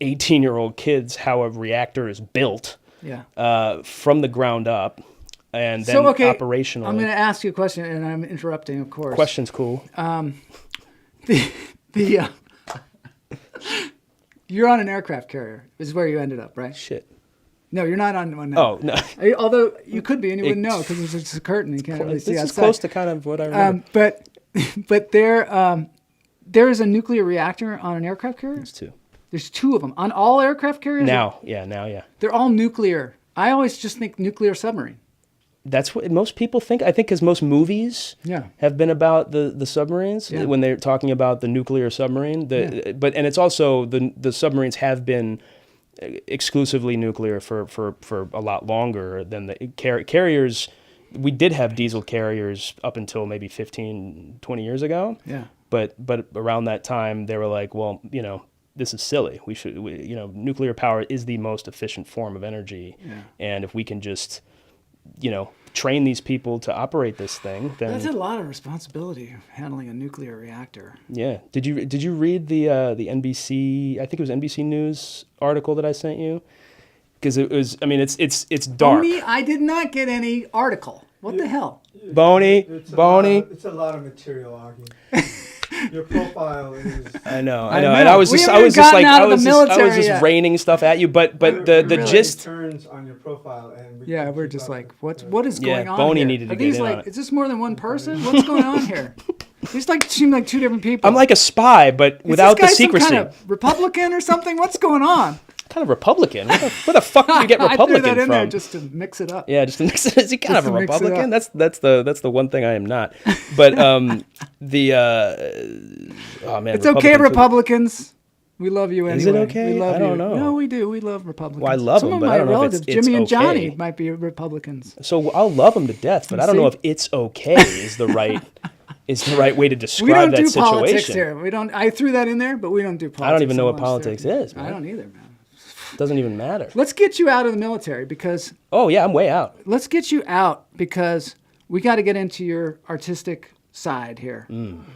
18-year-old kids how a reactor is built from the ground up. And then operationally. I'm going to ask you a question, and I'm interrupting, of course. Question's cool. You're on an aircraft carrier. This is where you ended up, right? Shit. No, you're not on one now. Oh, no. Although you could be, and you wouldn't know because there's just a curtain. You can't really see outside. This is close to kind of what I remember. But there is a nuclear reactor on an aircraft carrier? There's two. There's two of them. On all aircraft carriers? Now. They're all nuclear. I always just think nuclear submarine. That's what most people think. I think because most movies have been about the submarines when they're talking about the nuclear submarine. But it's also the submarines have been exclusively nuclear for a lot longer than the carriers. We did have diesel carriers up until maybe 15, 20 years ago. Yeah. But around that time they were like, well, this is silly. Nuclear power is the most efficient form of energy, and if we can just train these people to operate this thing, then that's a lot of responsibility handling a nuclear reactor. Yeah. Did you read the NBC? I think it was NBC News article that I sent you, because it was. I mean, it's dark. I did not get any article. What the hell? Bony, It's bony. A lot of material, Augie. Your profile is. I know. I And know. I was We just, haven't I was just gotten like, out I of the was just, I was military just yet. raining stuff at you. But the Really? gist. Turns on your profile, and we Yeah, can we're keep just up like, with what is Yeah, going on Boney here? needed to Are get these in like, on it. is this more than one person? What's going on here? These like seem like two different people. I'm like a spy, but Is without the this guy secrecy. some kind of Republican or something? What's going on? Kind of Republican. Where the fuck did you get I threw Republican that in from? there just to mix it up. Yeah, just to mix it. Is he kind Just of a to mix it Republican? up. That's the one thing I am not. But oh man, It's okay, Republicans- Republicans. We love you anyway. Is it okay? We love I don't you. know. No, we do. We love Republicans. Well, I love Some them, of but my I don't know if relatives, it's Jimmy and Johnny, okay. might be Republicans. So I'll love them to death, but I don't know see? if it's okay is the right way to We describe don't that do situation. politics here. We don't. I threw that in there, but we don't do politics. I don't even know so what much politics there. is, man. I don't either, man. It doesn't even matter. Let's get you out of the military because Oh yeah, I'm way out. let's get you out because we got to get into your artistic side here. Because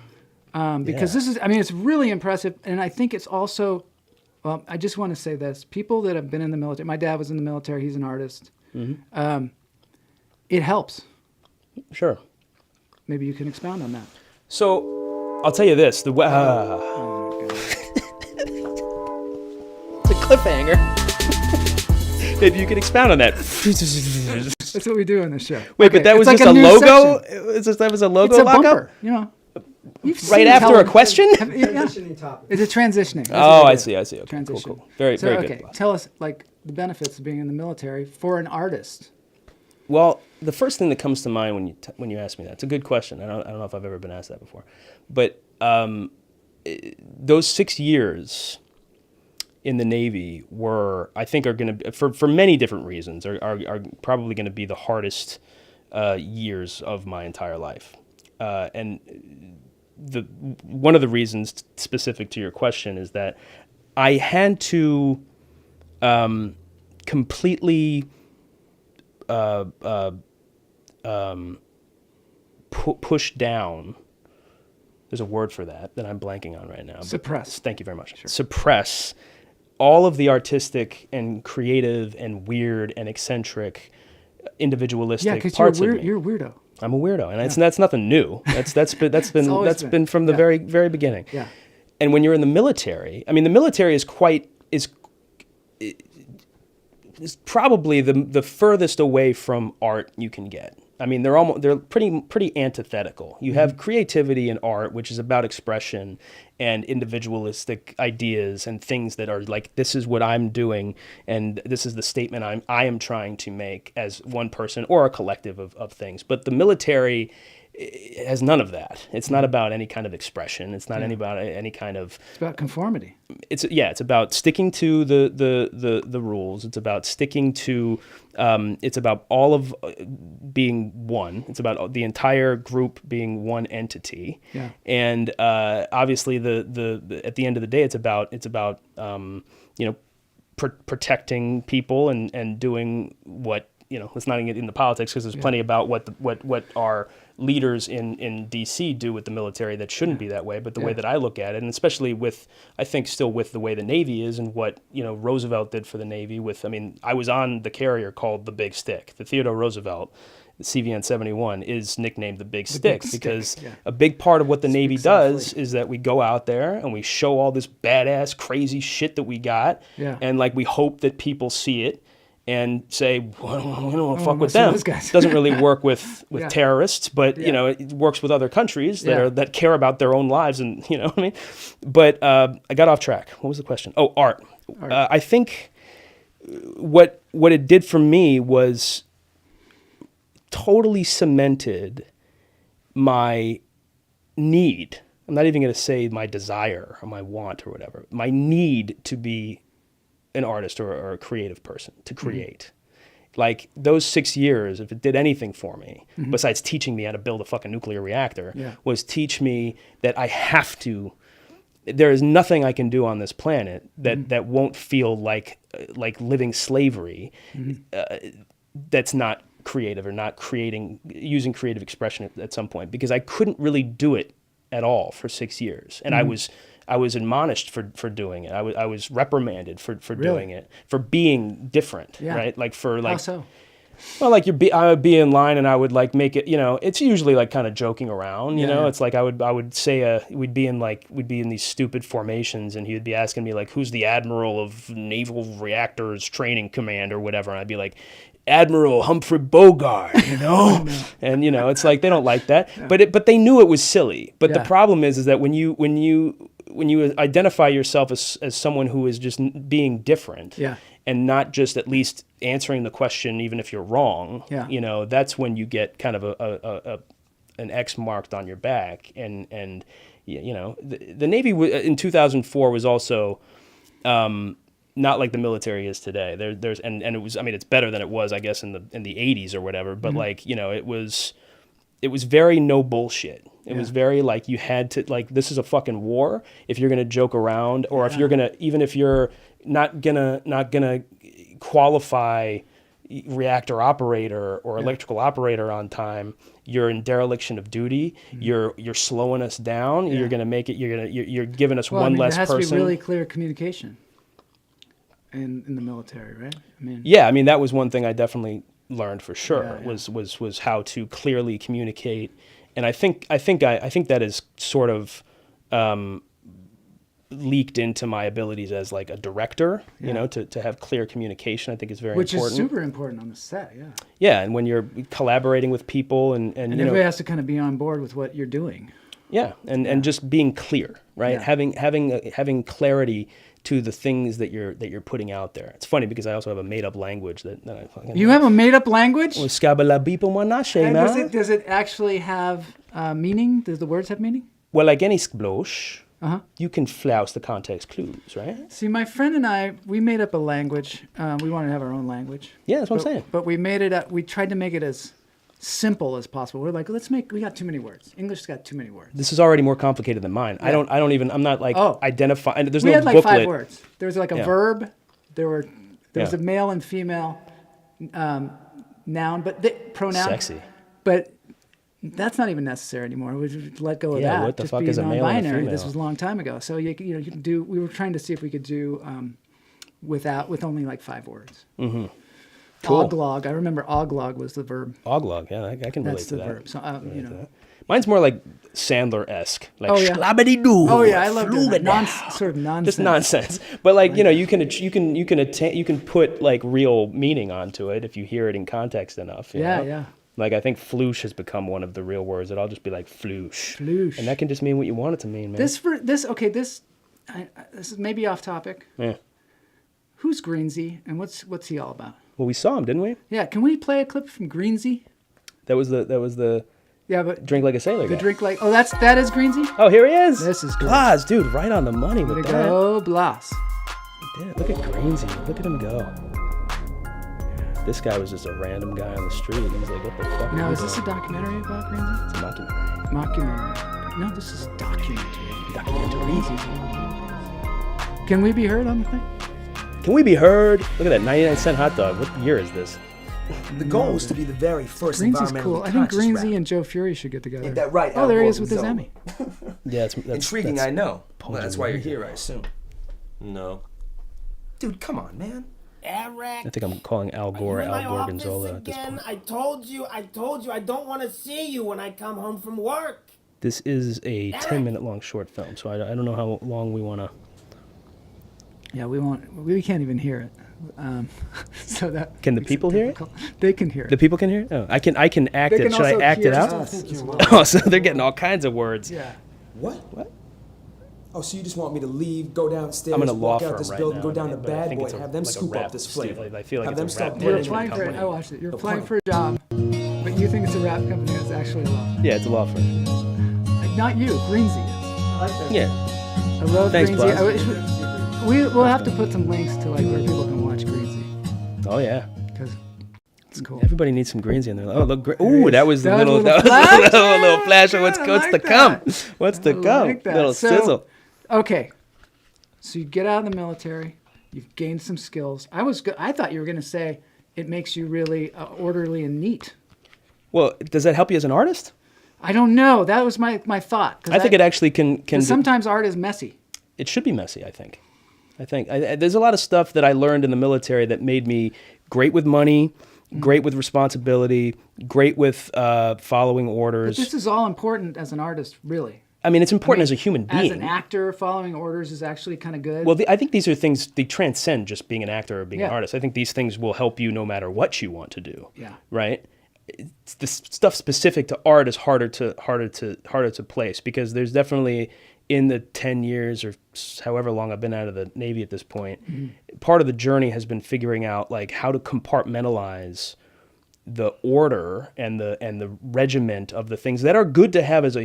Yeah. this is, I mean, it's really impressive. And I think it's also, well, I just want to say this. People that have been in the military, my dad was in the military, he's an artist. It helps. Sure. Maybe you can expound on that. So I'll tell you this: the Oh, my God. the cliffhanger. Maybe you can expound on that. That's what we do in this show. Wait, Okay, but that it's was like just a new logo. section. That was a logo It's a lockup bumper, you know. You've right seen after a Helen- question. Yeah. transitioning topic. It's a transitioning. That's Oh, what I it is. see. Okay, Transition. cool. Very So, very okay, good. tell us like the benefits of being in the military for an artist. Well, the first thing that comes to mind when you ask me that, it's a good question. I don't know if I've ever been asked that before, but those 6 years in the Navy were, I think, are going to, for many different reasons, are probably going to be the hardest years of my entire life. And one of the reasons specific to your question is that I had to completely push down. There's a word for that I'm blanking on right now. but- Suppress. Thank you very much. Sure. Suppress all of the artistic and creative and weird and eccentric, individualistic Yeah, because parts you're of me. you're a weirdo. I'm a weirdo, and that's nothing new. That's been always been. from the Yeah. very very beginning. Yeah. And when you're in the military, I mean, the military is probably the furthest away from art you can get. I mean, they're pretty antithetical. You have creativity in art, which is about expression and individualistic ideas and things that are like, this is what I'm doing, and this is the statement I am trying to make as one person or a collective of things. But the military has none of that. It's not about any kind of expression. It's not about any kind of. It's about conformity. It's about sticking to the rules. It's about sticking to. It's about all of being one. It's about the entire group being one entity. Yeah. And obviously, the at the end of the day, it's about protecting people and doing what. Let's not get into politics because there's plenty about what our leaders in DC do with the military that shouldn't be that way. But the way that I look at it, and especially I think still with the way the Navy is and what Roosevelt did for the Navy. I was on the carrier called the Big Stick. The Theodore Roosevelt, the CVN 71, is nicknamed the Big Stick because a big part of what the Navy does is that we go out there and we show all this badass, crazy shit that we got, and we hope that people see it and say, well, we don't want to fuck with them. It doesn't really work with terrorists, but it works with other countries that care about their own lives, and you know what I mean. But I got off track. What was the question? Oh, art. I think what it did for me was totally cemented my need. I'm not even going to say my desire or my want or whatever. My need to be an artist or a creative person, to create. Like those 6 years, if it did anything for me, besides teaching me how to build a fucking nuclear reactor, was teach me that I have to, there is nothing I can do on this planet that won't feel like living slavery that's not creative or not using creative expression at some point, because I couldn't really do it at all for 6 years. And I was admonished for doing it. I was reprimanded for doing it, for being different, right? How so? Well, like I would be in line and I would like make it, it's usually like kind of joking around, Yeah. It's like I would say we'd be in these stupid formations and he would be asking me like, who's the admiral of Naval Reactors Training Command or whatever, and I'd be like, Admiral Humphrey Bogart, and it's like they don't like that, but they knew it was silly. But the problem is that when you identify yourself as someone who is just being different, and not just at least answering the question even if you're wrong, that's when you get kind of an X marked on your back. And the Navy in 2004 was also not like the military is today. There's and it was, I mean, it's better than it was, I guess, in the 80s or whatever. But it was very no bullshit. It was very like you had to, like, this is a fucking war. If you're gonna joke around, or if you're gonna, even if you're not gonna qualify reactor operator or electrical operator on time, you're in dereliction of duty. You're slowing us down. You're gonna make it. You're giving us one less person. There has to be really clear communication in the military, right? I mean that was one thing I definitely learned for sure. Was how to clearly communicate, and I think that is sort of leaked into my abilities as like a director. To have clear communication, I think is very important. Which is super important on the set. Yeah, and when you're collaborating with people and everybody has to kind of be on board with what you're doing. Yeah, and just being clear, right? Yeah. Having clarity to the things that you're putting out there. It's funny because I also have a made up language that I fucking. You have a made up language? Does it actually have meaning? Does the words have meaning? Well, like any splosh, you can flouse the context clues, right? See, my friend and I, we made up a language. We wanted to have our own language. Yeah, that's what I'm saying. But we made it. We tried to make it as simple as possible. We're like, we got too many words. English's got too many words. This is already more complicated than mine. Yeah. I'm not like identifying. There's we no had like booklet. 5 words. There was like a verb. There was a male and female noun, but pronoun. Sexy. But that's not even necessary anymore. We just let go of that. What the just fuck be is a male and a female? This was a long time ago. So you can do. We were trying to see if we could do with only like 5 words. Mm-hmm. Cool. Auglog. I remember auglog was the verb. Auglog, yeah, I can relate to that. That's the verb. So, Mine's more like Sandler-esque. Like, schlabbity-doo. Oh, yeah, I love that. Sort of nonsense. Just nonsense. But, like, you can put, like, real meaning onto it if you hear it in context enough. You know? Yeah. Like, I think floosh has become one of the real words that I'll just be like, floosh. Floosh. And that can just mean what you want it to mean, man. This is maybe off topic. Yeah. Who's Greensy, and what's he all about? Well, we saw him, didn't we? Yeah, can we play a clip from Greensy? That was the but drink like a sailor. The drink like that is Greensy? Oh, here he is. This is good. Blas, dude, right on the money with that. Go Blas. He did. Look at Greensy. Look at him go. This guy was just a random guy on the street. He was like, what the fuck? Now, is this a documentary about Greensy? It's a mockumentary. Mockumentary. No, this is documentary. Can we be heard on the thing? Can we be heard? Look at that 99-cent hot dog. What year is this? The goal is to be the very first Greensy's environmentally cool. I think conscious Greensy rapper. and Joe Fury should get together. Ain't that right? Oh, there he is with his Emmy. Yeah, that's intriguing. I know. Well, that's why you're here, I assume. No. Dude, come on, man. I think I'm calling Al Gore Al Gorgonzola at this point. I told you, I don't want to see you when I come home from work. This is a 10-minute long short film, so I don't know how long we want to. Yeah, we can't even hear it. So that can the people hear it? They can hear it. The people can hear it? Oh, I can act it. Should I act it out? Oh, so they're getting all kinds of words. Yeah. What? Oh, so you just want me to leave, go downstairs, I'm in a law walk out firm this right building, now, go down to Bad Boy, and have them like scoop up this flavor. I feel like have them start You're applying for it. I watched it. You're applying for a job, but you think it's a rap company that's actually a law. Yeah, it's a law firm. Not you, Greensy. I like that. Yeah. I love Thanks, Greensy. We'll have to put some links to like where people can watch Greensy. Oh yeah. Because it's cool. Everybody needs some Greensy in there. Oh look, ooh, that was a little flash of what's to come. What's to come? Little sizzle. Okay. So you get out of the military, you've gained some skills. I thought you were going to say it makes you really orderly and neat. Well, does that help you as an artist? I don't know. That was my thought. I think it actually can. Sometimes art is messy. It should be messy, I think. There's a lot of stuff that I learned in the military that made me great with money, great with responsibility, great with following But orders. this is all important as an artist, really. I mean, it's important as a human being. As an actor, following orders is actually kind of good. Well, I think these are things, they transcend just being an actor or being an Yeah. artist. I think these things will help you no matter what you want to do. Yeah. Right? It's the stuff specific to art is harder to place, because there's definitely, in the 10 years or however long I've been out of the Navy at this point, part of the journey has been figuring out like how to compartmentalize the order and the regiment of the things that are good to have as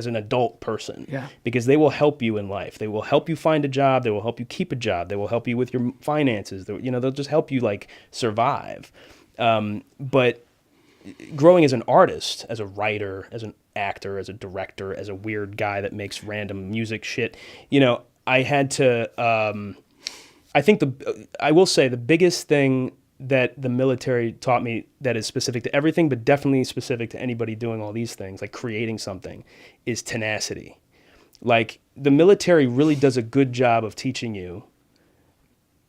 an adult person. Yeah. Because they will help you in life. They will help you find a job. They will help you keep a job. They will help you with your finances. They'll just help you like survive. But growing as an artist, as a writer, as an actor, as a director, as a weird guy that makes random music shit, I had to, I will say the biggest thing that the military taught me that is specific to everything, but definitely specific to anybody doing all these things, like creating something, is tenacity. Like, the military really does a good job of teaching you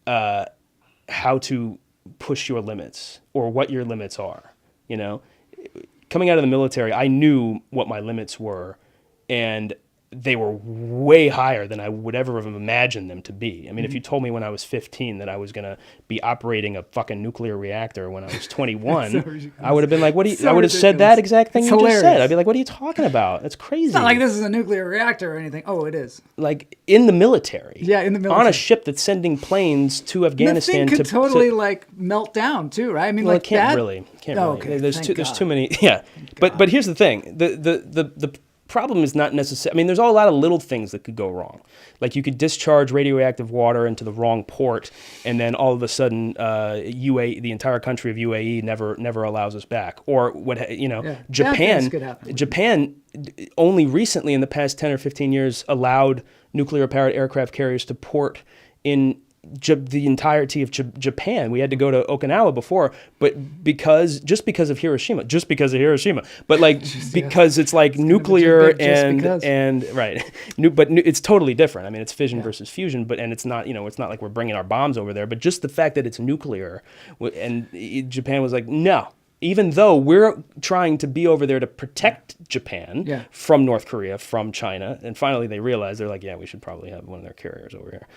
how to push your limits, or what your limits are. Coming out of the military, I knew what my limits were, and they were way higher than I would ever have imagined them to be. I mean, if you told me when I was 15 that I was going to be operating a fucking nuclear reactor when I was 21, I would have been like, I would have said that exact thing you just said. I'd be like, what are you talking about? That's crazy. It's not like this is a nuclear reactor or anything. Oh, it is. Like, in the military. Yeah, in the military. On a ship that's sending planes to Afghanistan. The thing could totally melt down too, right? I mean, like can't that. really. Okay, There's too many. Yeah, but here's the thing. The problem is not necessarily. I mean, there's a lot of little things that could go wrong. Like, you could discharge radioactive water into the wrong port, and then all of a sudden, the entire country of UAE never allows us back. Or Japan only recently, in the past 10 or 15 years, allowed nuclear-powered aircraft carriers to port in the entirety of Japan. We had to go to Okinawa before, but because of Hiroshima, but like because it's like nuclear and right, but it's totally different. I mean, it's fission versus fusion, but it's not it's not like we're bringing our bombs over there, but just the fact that it's nuclear, and Japan was like, no. Even though we're trying to be over there to protect Japan from North Korea, from China, and finally they realized, they're like, yeah, we should probably have one of their carriers over here.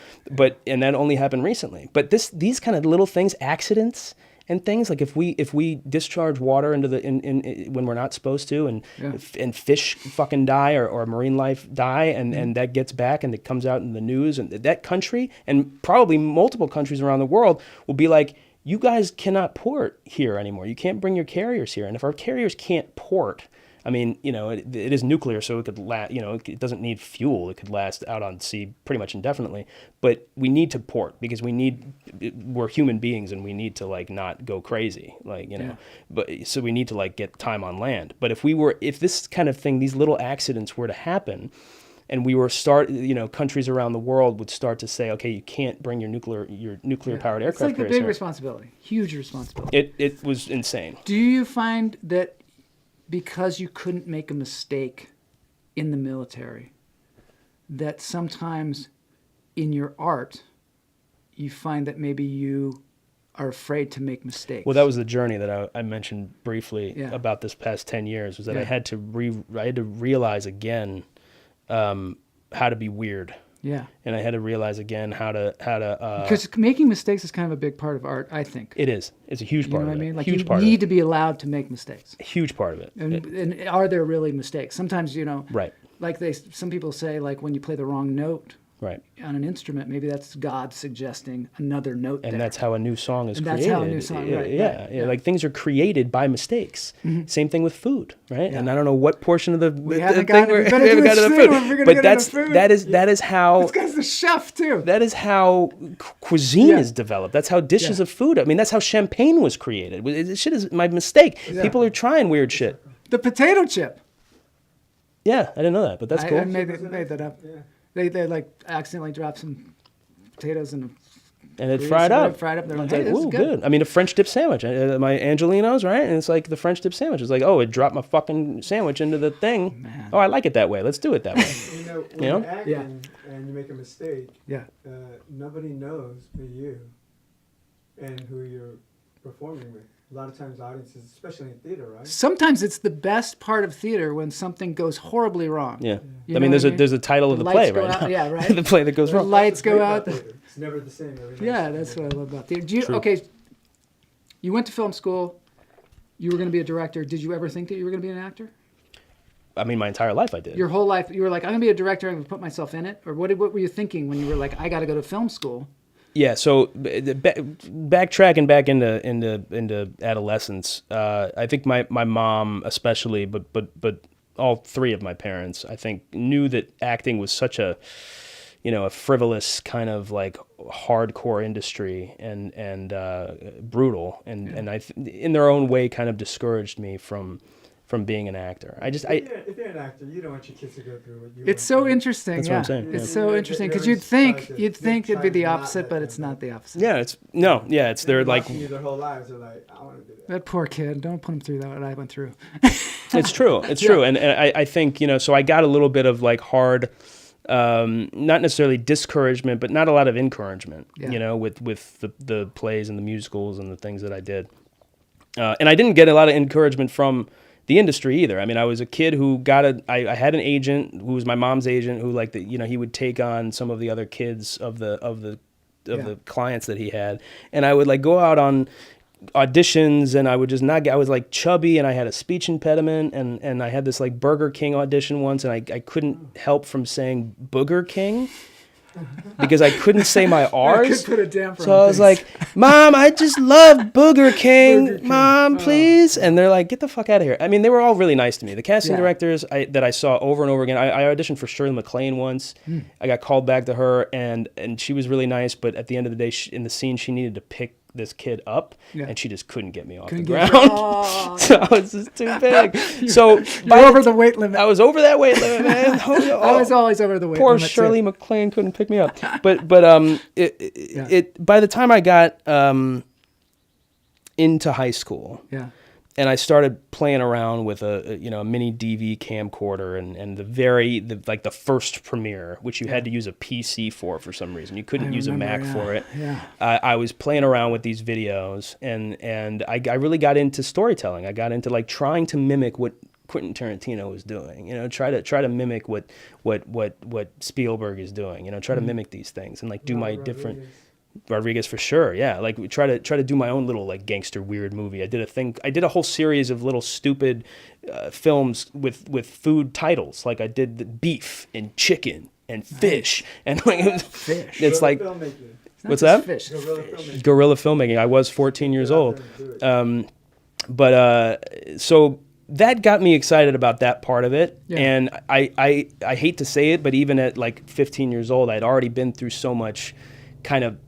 And that only happened recently. But these kind of little things, accidents and things, like if we discharge water into when we're not supposed to, and fish fucking die or marine life die, and that gets back and it comes out in the news, and that country, and probably multiple countries around the world, will be like, you guys cannot port here anymore. You can't bring your carriers here. And if our carriers can't port, I mean, it is nuclear, so it could last, it doesn't need fuel. It could last out on sea pretty much indefinitely. But we need to port, because we're human beings, and we need to like not go crazy, but so we need to like get time on land. But if this kind of thing, these little accidents were to happen, and we were countries around the world would start to say, okay, you can't bring your nuclear powered aircraft. It's like a carriers big here. responsibility, huge responsibility. It was insane. Do you find that because you couldn't make a mistake in the military, that sometimes in your art, you find that maybe you are afraid to make mistakes? Well, that was the journey that I mentioned briefly about this past 10 years, was that I had to realize again how to be weird. Yeah. And I had to realize again how to because making mistakes is kind of a big part of art, I think. It is. It's a huge part of it. You know what I mean? Like, huge you part need to be allowed to make mistakes. A huge part of it. And are there really mistakes? Sometimes, right. Like some people say, like when you play the wrong note right. on an instrument, maybe that's God suggesting another note and there. that's how a new song is created. That's how a new song, right. Yeah. Like, things are created by mistakes. Mm-hmm. Same thing with food, right? Yeah. And I don't know what portion of we haven't gotten to the food. But that is how... This guy's the chef, too. That is how cuisine is developed. That's how dishes of food... I mean, that's how champagne was created. This shit is my mistake. Yeah. People are trying weird shit. The potato chip. Yeah, I didn't know that, but that's cool. I made that up. Yeah. They like accidentally dropped some potatoes in and it fried up. They're like, hey, ooh, good. I mean, a French dip sandwich. My Angelinos, right? And it's like the French dip sandwich. It's like, oh, it dropped my fucking sandwich into the thing. Man. Oh, I like it that way. Let's do it that way. When you're acting and you make a mistake, nobody knows but you and who you're performing with. A lot of times audiences, especially in theater, right? Sometimes it's the best part of theater when something goes horribly wrong. Yeah. You I know mean, what there's a title of the play lights go right out, now. yeah, right. The play that goes The wrong. lights go Great out. about theater. It's never the same every night. Yeah, that's what I love about theater. Do you, True. okay, you went to film school. You were going to be a director. Did you ever think that you were going to be an actor? I mean, my entire life I did. Your whole life, you were like, I'm going to be a director. I'm going to put myself in it? Or what were you thinking when you were like, I got to go to film school? Yeah, so backtracking back into adolescence, I think my mom especially, but all three of my parents, I think, knew that acting was such a frivolous kind of like hardcore industry and brutal, and in their own way kind of discouraged me from being an actor. If you're an actor, you don't want your kids to go through what you It's so interesting. That's what I'm saying. It's Yeah. so interesting because you'd think it'd be the opposite, but it's not the opposite. Yeah, it's they're like their whole lives. They're like, I want to do that. That poor kid. Don't put him through that what I went through. it's true. It's true. And I think, so I got a little bit of like hard, not necessarily discouragement, but not a lot of encouragement, with the plays and the musicals and the things that I did. And I didn't get a lot of encouragement from the industry either. I mean, I was a kid who I had an agent who was my mom's agent who he would take on some of the other kids of the clients that he had. And I would like go out on auditions and I would just not get, I was like chubby and I had a speech impediment and I had this like Burger King audition once and I couldn't help from saying Booger King because I couldn't say my R's. Could put a damper So on I was things. like, Mom, I just love Booger King. Mom, please. And they're like, get the fuck out of here. I mean, they were all really nice to me. The casting directors that I saw over and over again, I auditioned for Shirley MacLaine once. I got called back to her and she was really nice, but at the end of the day, in the scene, she needed to pick this kid up and she just couldn't get me off the ground. So I was just too big. So You're over the weight limit. I was over that weight limit, man. I was always over the weight Poor limit. Shirley MacLaine couldn't pick me up. But it by the time I got into high school, and I started playing around with a mini DV camcorder and the first Premiere, which you had to use a PC for some reason. You couldn't use a Mac for it. Yeah. I was playing around with these videos and I really got into storytelling. I got into like trying to mimic what Quentin Tarantino was doing. Try to mimic what Spielberg is doing. Try to mimic these things and like do my different. Rodriguez for sure, yeah. Like we try to do my own little like gangster weird movie. I did a whole series of little stupid films with food titles. Like I did the beef and chicken and fish and like Fish. it's like Filmmaking. what's that? Fish. Guerrilla filmmaking. Guerrilla filmmaking. I was 14 years old, so that got me excited about that part of it. Yeah. And I hate to say it, but even at like 15 years old, I'd already been through so much kind of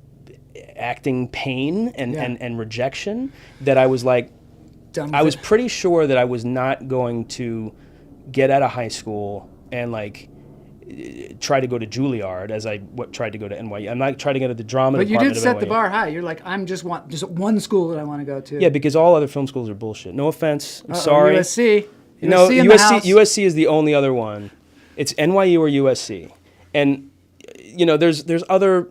acting pain and rejection that I was like, I was pretty sure that I was not going to get out of high school and like try to go to Juilliard as I tried to go to NYU. I'm not trying to go to the drama But you department did of set the NYU. bar high. You're like, I'm just one school that I want to go to. Yeah, because all other film schools are bullshit. No offense. I'm sorry. USC. No, USC in the house. USC is the only other one. It's NYU or USC. And there's other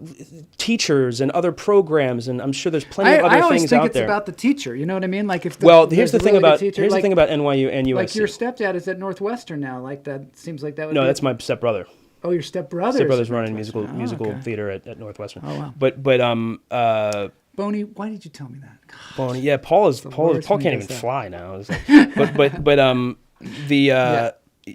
teachers and other programs, and I'm sure there's plenty of other I always things think out it's there. about the teacher. You know what I mean? Like if Here's the thing about NYU and USC. Like your stepdad is at Northwestern now. Like that seems like that would. No, be that's my stepbrother. Oh, your stepbrother. Stepbrother's running musical theater at Northwestern. Oh wow. But Boney, why did you tell me that? God. Boney, yeah, Paul worst can't when he even does that. fly now. It's like,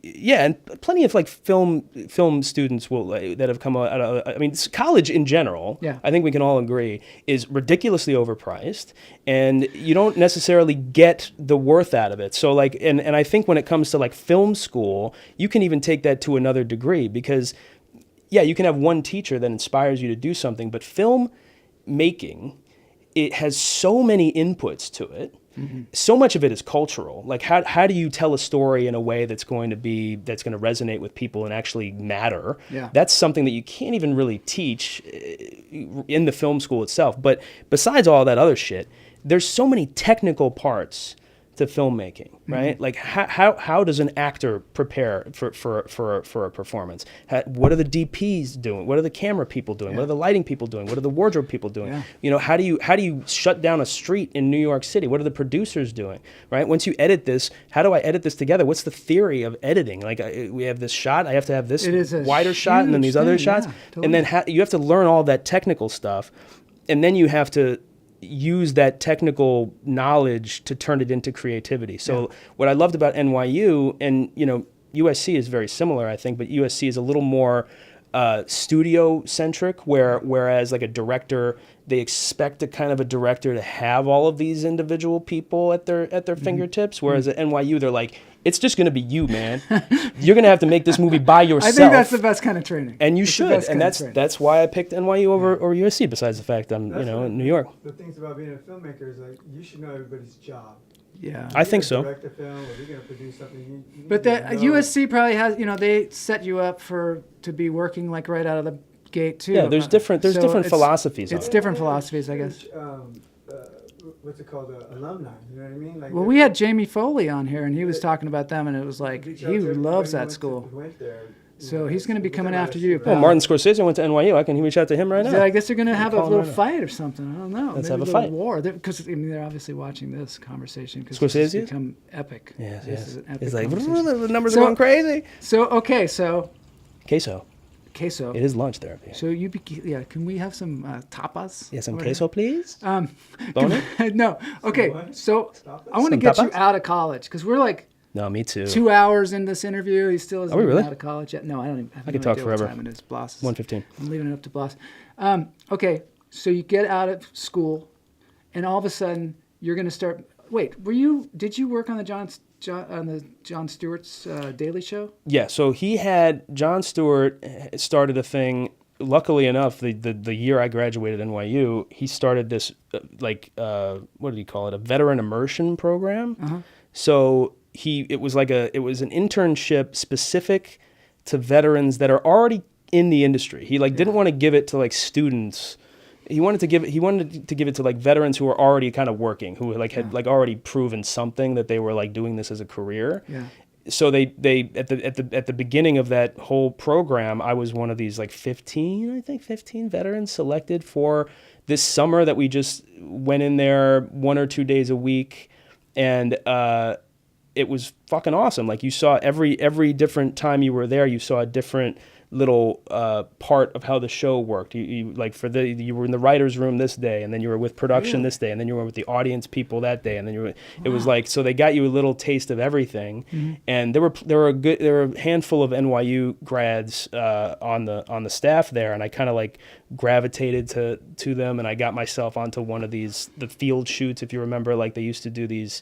yeah, and plenty of like film students that have come out of, I mean, college in general, I think we can all agree, is ridiculously overpriced, and you don't necessarily get the worth out of it. So like, and I think when it comes to like film school, you can even take that to another degree because, yeah, you can have one teacher that inspires you to do something, but film making, it has so many inputs to it. Mm-hmm. So much of it is cultural. Like how do you tell a story in a way that's going to resonate with people and actually matter? Yeah. That's something that you can't even really teach in the film school itself. But besides all that other shit, there's so many technical parts to filmmaking, right? Like how does an actor prepare for a performance? What are the DPs doing? What are the camera people doing? What are the lighting people doing? What are the wardrobe people doing? Yeah. You know, how do you shut down a street in New York City? What are the producers doing, right? Once you edit this, how do I edit this together? What's the theory of editing? Like we have this shot, I have to have this wider shot and then these other shots. Totally. And then you have to learn all that technical stuff. And then you have to use that technical knowledge to turn it into creativity. So what I loved about NYU, and you know, USC is very similar, I think, but USC is a little more studio centric, whereas like a director, they expect a kind of a director to have all of these individual people at their fingertips. Whereas at NYU, they're like, it's just going to be you, man. You're going to have to make this movie by yourself. I think that's the best kind of training. And you should, and that's why I picked NYU over USC. Besides the fact I'm in New York. The things about being a filmmaker is like you should know everybody's job. Yeah, I think so. Direct a film, or you're going to produce something. But USC probably has, they set you up to be working like right out of the gate too. Yeah, there's different philosophies. It's different philosophies, I guess. What's it called? Alumni. You know what I mean? Like, well, we had Jamie Foley on here, and he was talking about them, and it was like he loves that school. So he's going to be coming after you. Well, Martin Scorsese went to NYU. I can reach out to him right now. I guess they're going to have a little fight or something. I don't know. Let's Maybe have a fight. War, because they're obviously watching this conversation because Scorsese it's become epic. Yes. Is an epic It's like conversation. the numbers are going crazy. So queso. It is lunch therapy. So can we have some tapas? Yeah, some queso, please. Boner? No. Okay. So I want to get you out of college because we're like. No, me too. 2 hours in this interview, he still isn't really? out of college yet. No, I don't even. I could talk forever. 1:15. I'm leaving it up to Bloss. Okay, so you get out of school, and all of a sudden you're going to start. Wait, did you work on the Jon Stewart's Daily Show? Yeah. So Jon Stewart started a thing. Luckily enough, the year I graduated NYU, he started this what did he call it? A veteran immersion program. Uh-huh. So it was an internship specific to veterans that are already in the industry. He didn't want to give it to students. He wanted to give it to veterans who were already kind of working, who had already proven something that they were doing this as a career. Yeah. So they at the beginning of that whole program, I was one of these 15 veterans selected for this summer that we just went in there 1 or 2 days a week, and it was fucking awesome. You saw every different time you were there, you saw a different little part of how the show worked. You were in the writer's room this day, and then you were with production this day, and then you were with the audience people that day, and then it was so they got you a little taste of everything. Mm-hmm. And there were a handful of NYU grads on the staff there, and I kind of gravitated to them, and I got myself onto one of the field shoots, if you remember. They used to do these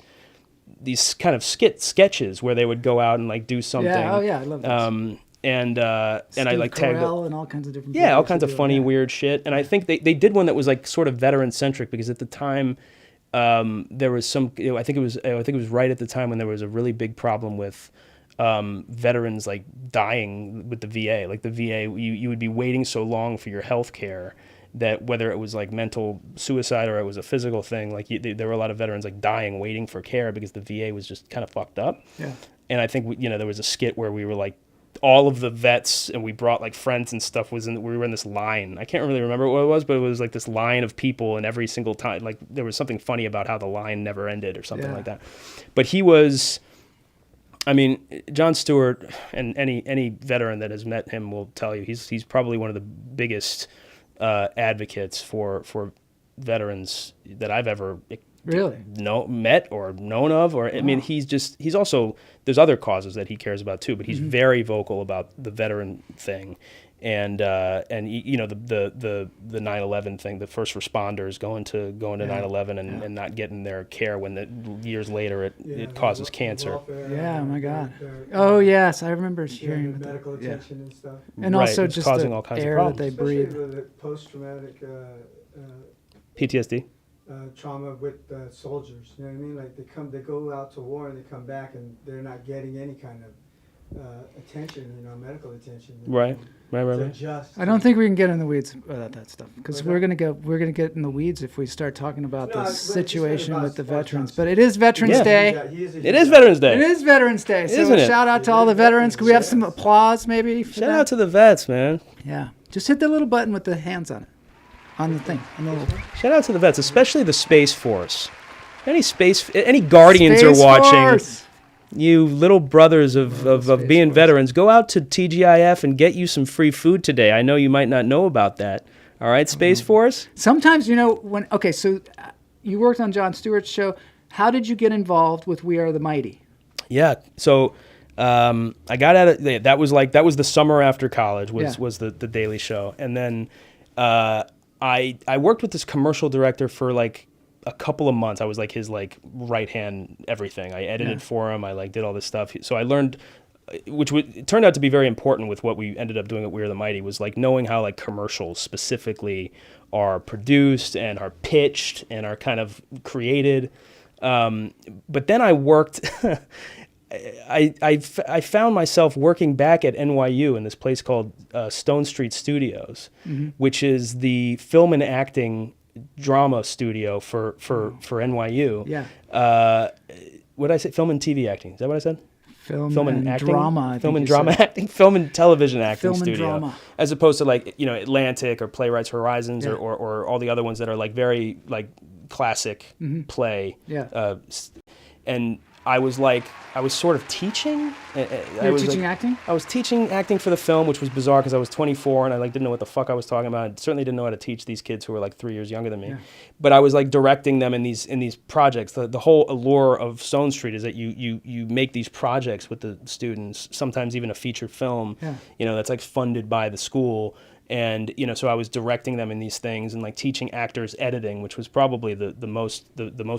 kind of sketches where they would go out and do something. Yeah, I love this. And I tagged and all kinds of different all kinds of funny weird shit. And I think they did one that was sort of veteran centric, because at the time there was some I think it was right at the time when there was a really big problem with veterans dying with the VA. The VA, you would be waiting so long for your health care that whether it was mental suicide or it was a physical thing, there were a lot of veterans dying waiting for care because the VA was just kind of fucked up. Yeah. And I think there was a skit where we were all of the vets, and we brought friends and stuff. We were in this line. I can't really remember what it was, but it was this line of people, and every single time there was something funny about how the line never ended or something like that. But he was, Jon Stewart, and any veteran that has met him will tell you he's probably one of the biggest advocates for veterans that I've ever met or known of. Or he's also, there's other causes that he cares about too, but he's very vocal about the veteran thing, and the 9/11 thing, the first responders going to 9/11 and not getting their care when years later it causes cancer. Yeah, oh my God. Oh yes, I remember hearing the medical attention and stuff. And also it's just causing the all kinds air of problems. that they breathe. Especially the post-traumatic PTSD. Trauma with soldiers. You know what I mean? They go out to war and they come back and they're not getting any kind of attention, medical attention. Right. To Right. adjust. I don't think we can get in the weeds about that stuff because we're gonna get in the weeds if we start talking about No, the it's situation about with the sports veterans. counts. But it is Veterans Yeah. Day. It is Veterans Day. It is Veterans Day. So Isn't it? shout out to all the veterans. Can we have some applause maybe? For Shout that? out to the vets, man. Yeah. Just hit the little button with the hands on it. On the thing. On the little Shout out to the vets, especially the Space Force. Any Guardians Space are watching. Force. You little brothers of being veterans, go out to TGIF and get you some free food today. I know you might not know about that. All right, Space Force? Sometimes, so you worked on Jon Stewart's show. How did you get involved with We Are the Mighty? Yeah. So I got out of that was the summer after college was the Daily Show. And then I worked with this commercial director for like a couple of months. I was like his like right hand everything. I edited for him. I did all this stuff. So I learned, it turned out to be very important with what we ended up doing at We Are the Mighty, was like knowing how like commercials specifically are produced and are pitched and are kind of created. But then I worked. I found myself working back at NYU in this place called Stone Street Studios, which is the film and acting drama studio for NYU. Yeah. What did I say? Film and TV acting. Is that what I said? Film and acting? drama. Film and drama acting. Film and television acting Film and studio. drama. As opposed to Atlantic or Playwrights Horizons or all the other ones that are like very like classic play. Yeah. And I was sort of teaching. You were teaching acting? I was teaching acting for the film, which was bizarre because I was 24 and I didn't know what the fuck I was talking about. I certainly didn't know how to teach these kids who were like 3 years younger than me. Yeah. But I was like directing them in these projects. The whole allure of Stone Street is that you make these projects with the students, sometimes even a feature film, that's like funded by the school. And so I was directing them in these things and like teaching actors editing, which was probably the most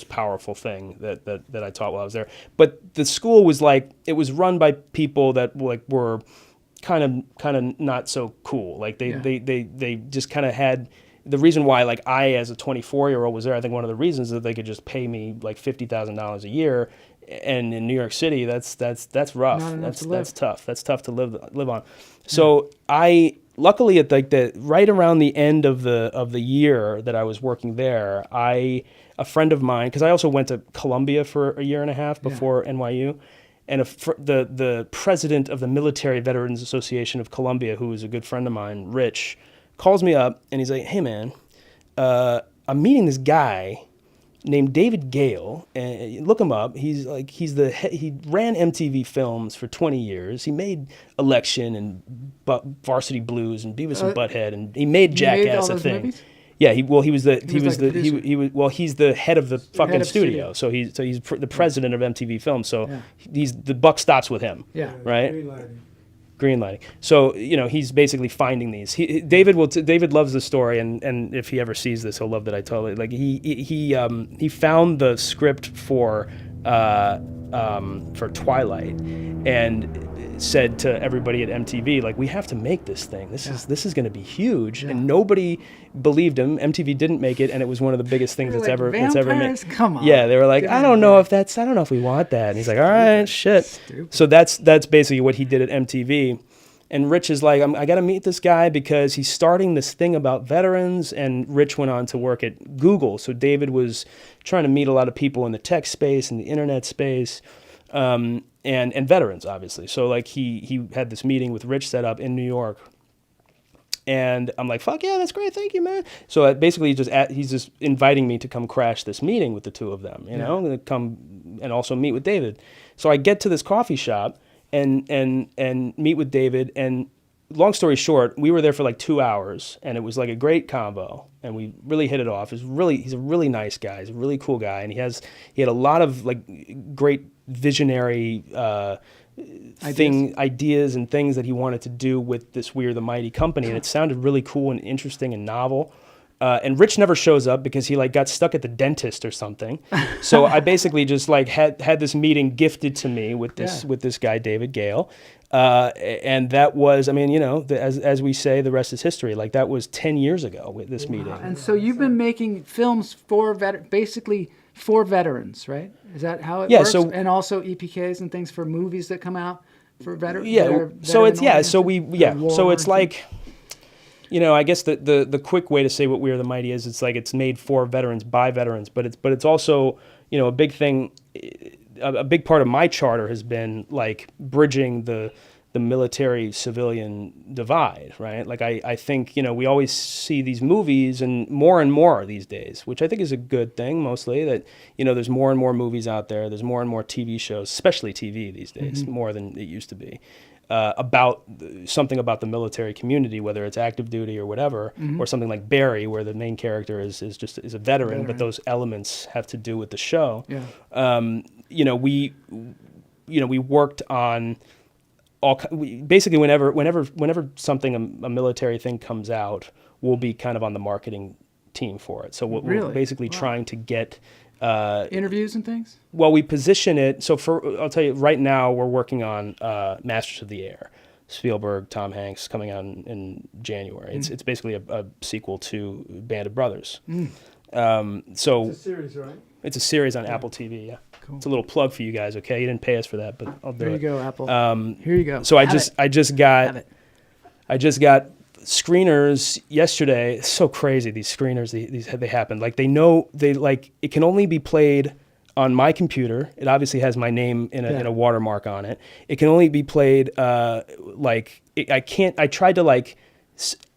powerful thing that I taught while I was there. But the school was it was run by people that were kind of not so cool. Like they just kind of had the reason why I as a 24-year-old was there. I think one of the reasons that they could just pay me like $50,000 a year. And in New York City, that's rough. That's tough. That's tough to live on. So luckily at right around the end of the year that I was working there, a friend of mine, because I also went to Columbia for a year and a half before NYU, and the president of the Military Veterans Association of Columbia, who is a good friend of mine, Rich, calls me up and he's like, "Hey man, I'm meeting this guy named David Gale, and look him up. He ran MTV Films for 20 years. He made Election and Varsity Blues and Beavis and Butthead, and he made Jackass a thing. Movies? Yeah, he's the head of the fucking studio. So he's the president of MTV Films. So the buck stops with him. Yeah. Right. Green lighting. So he's basically finding these. David loves the story, and if he ever sees this, he'll love that I told it. Like he found the script for Twilight, and said to everybody at MTV, we have to make this thing. This is going to be huge, and nobody believed him. MTV didn't make it, and it was one of the biggest things that's ever made. Come on. Yeah, they were like, I don't know if we want that. And he's like, all right, shit. Stupid. So that's basically what he did at MTV. And Rich is like, I got to meet this guy because he's starting this thing about veterans. And Rich went on to work at Google. So David was trying to meet a lot of people in the tech space and the internet space. And veterans, obviously. So he had this meeting with Rich set up in New York, and I'm like, fuck yeah, that's great, thank you, man. So basically, he's just inviting me to come crash this meeting with the two of them, to come and also meet with David. So I get to this coffee shop and meet with David, and long story short, we were there for 2 hours, and it was a great convo, and we really hit it off. He's a really nice guy. He's a really cool guy, and he had a lot of great visionary ideas and things that he wanted to do with this We Are the Mighty company, and it sounded really cool and interesting and novel. And Rich never shows up because he got stuck at the dentist or something. So I basically just had this meeting gifted to me with this guy David Gale, and that was, as we say, the rest is history. That was 10 years ago with this meeting. And so you've been making films for veterans, right? Is that how it works? And also EPKs and things for movies that come out. for veterans? Yeah. So it's So it's like, I guess the quick way to say what We Are the Mighty is, it's like it's made for veterans by veterans, but it's also a big thing. A big part of my charter has been like bridging the military civilian divide, right? Like I think, we always see these movies and more these days, which I think is a good thing mostly, that, there's more and more movies out there. There's more and more TV shows, especially TV these days, more than it used to be, about something about the military community, whether it's active duty or whatever, or something like Barry, where the main character is a veteran, but those elements have to do with the show. Yeah. We worked on basically whenever something a military thing comes out, we'll be kind of on the marketing team for it. So we're basically trying to get interviews and things. Well, we position it. So I'll tell you right now, we're working on Masters of the Air, Spielberg, Tom Hanks, coming out in January. It's basically a sequel to Band of Brothers. So it's a series, right? It's a series on Apple TV. Yeah. Cool. It's a little plug for you guys, okay? You didn't pay us for that, but I'll do it. Here you go, Apple. Here you go. So I just got screeners yesterday. It's so crazy, these screeners. They happen. Like it can only be played on my computer. It obviously has my name in a watermark on it. It can only be played I tried to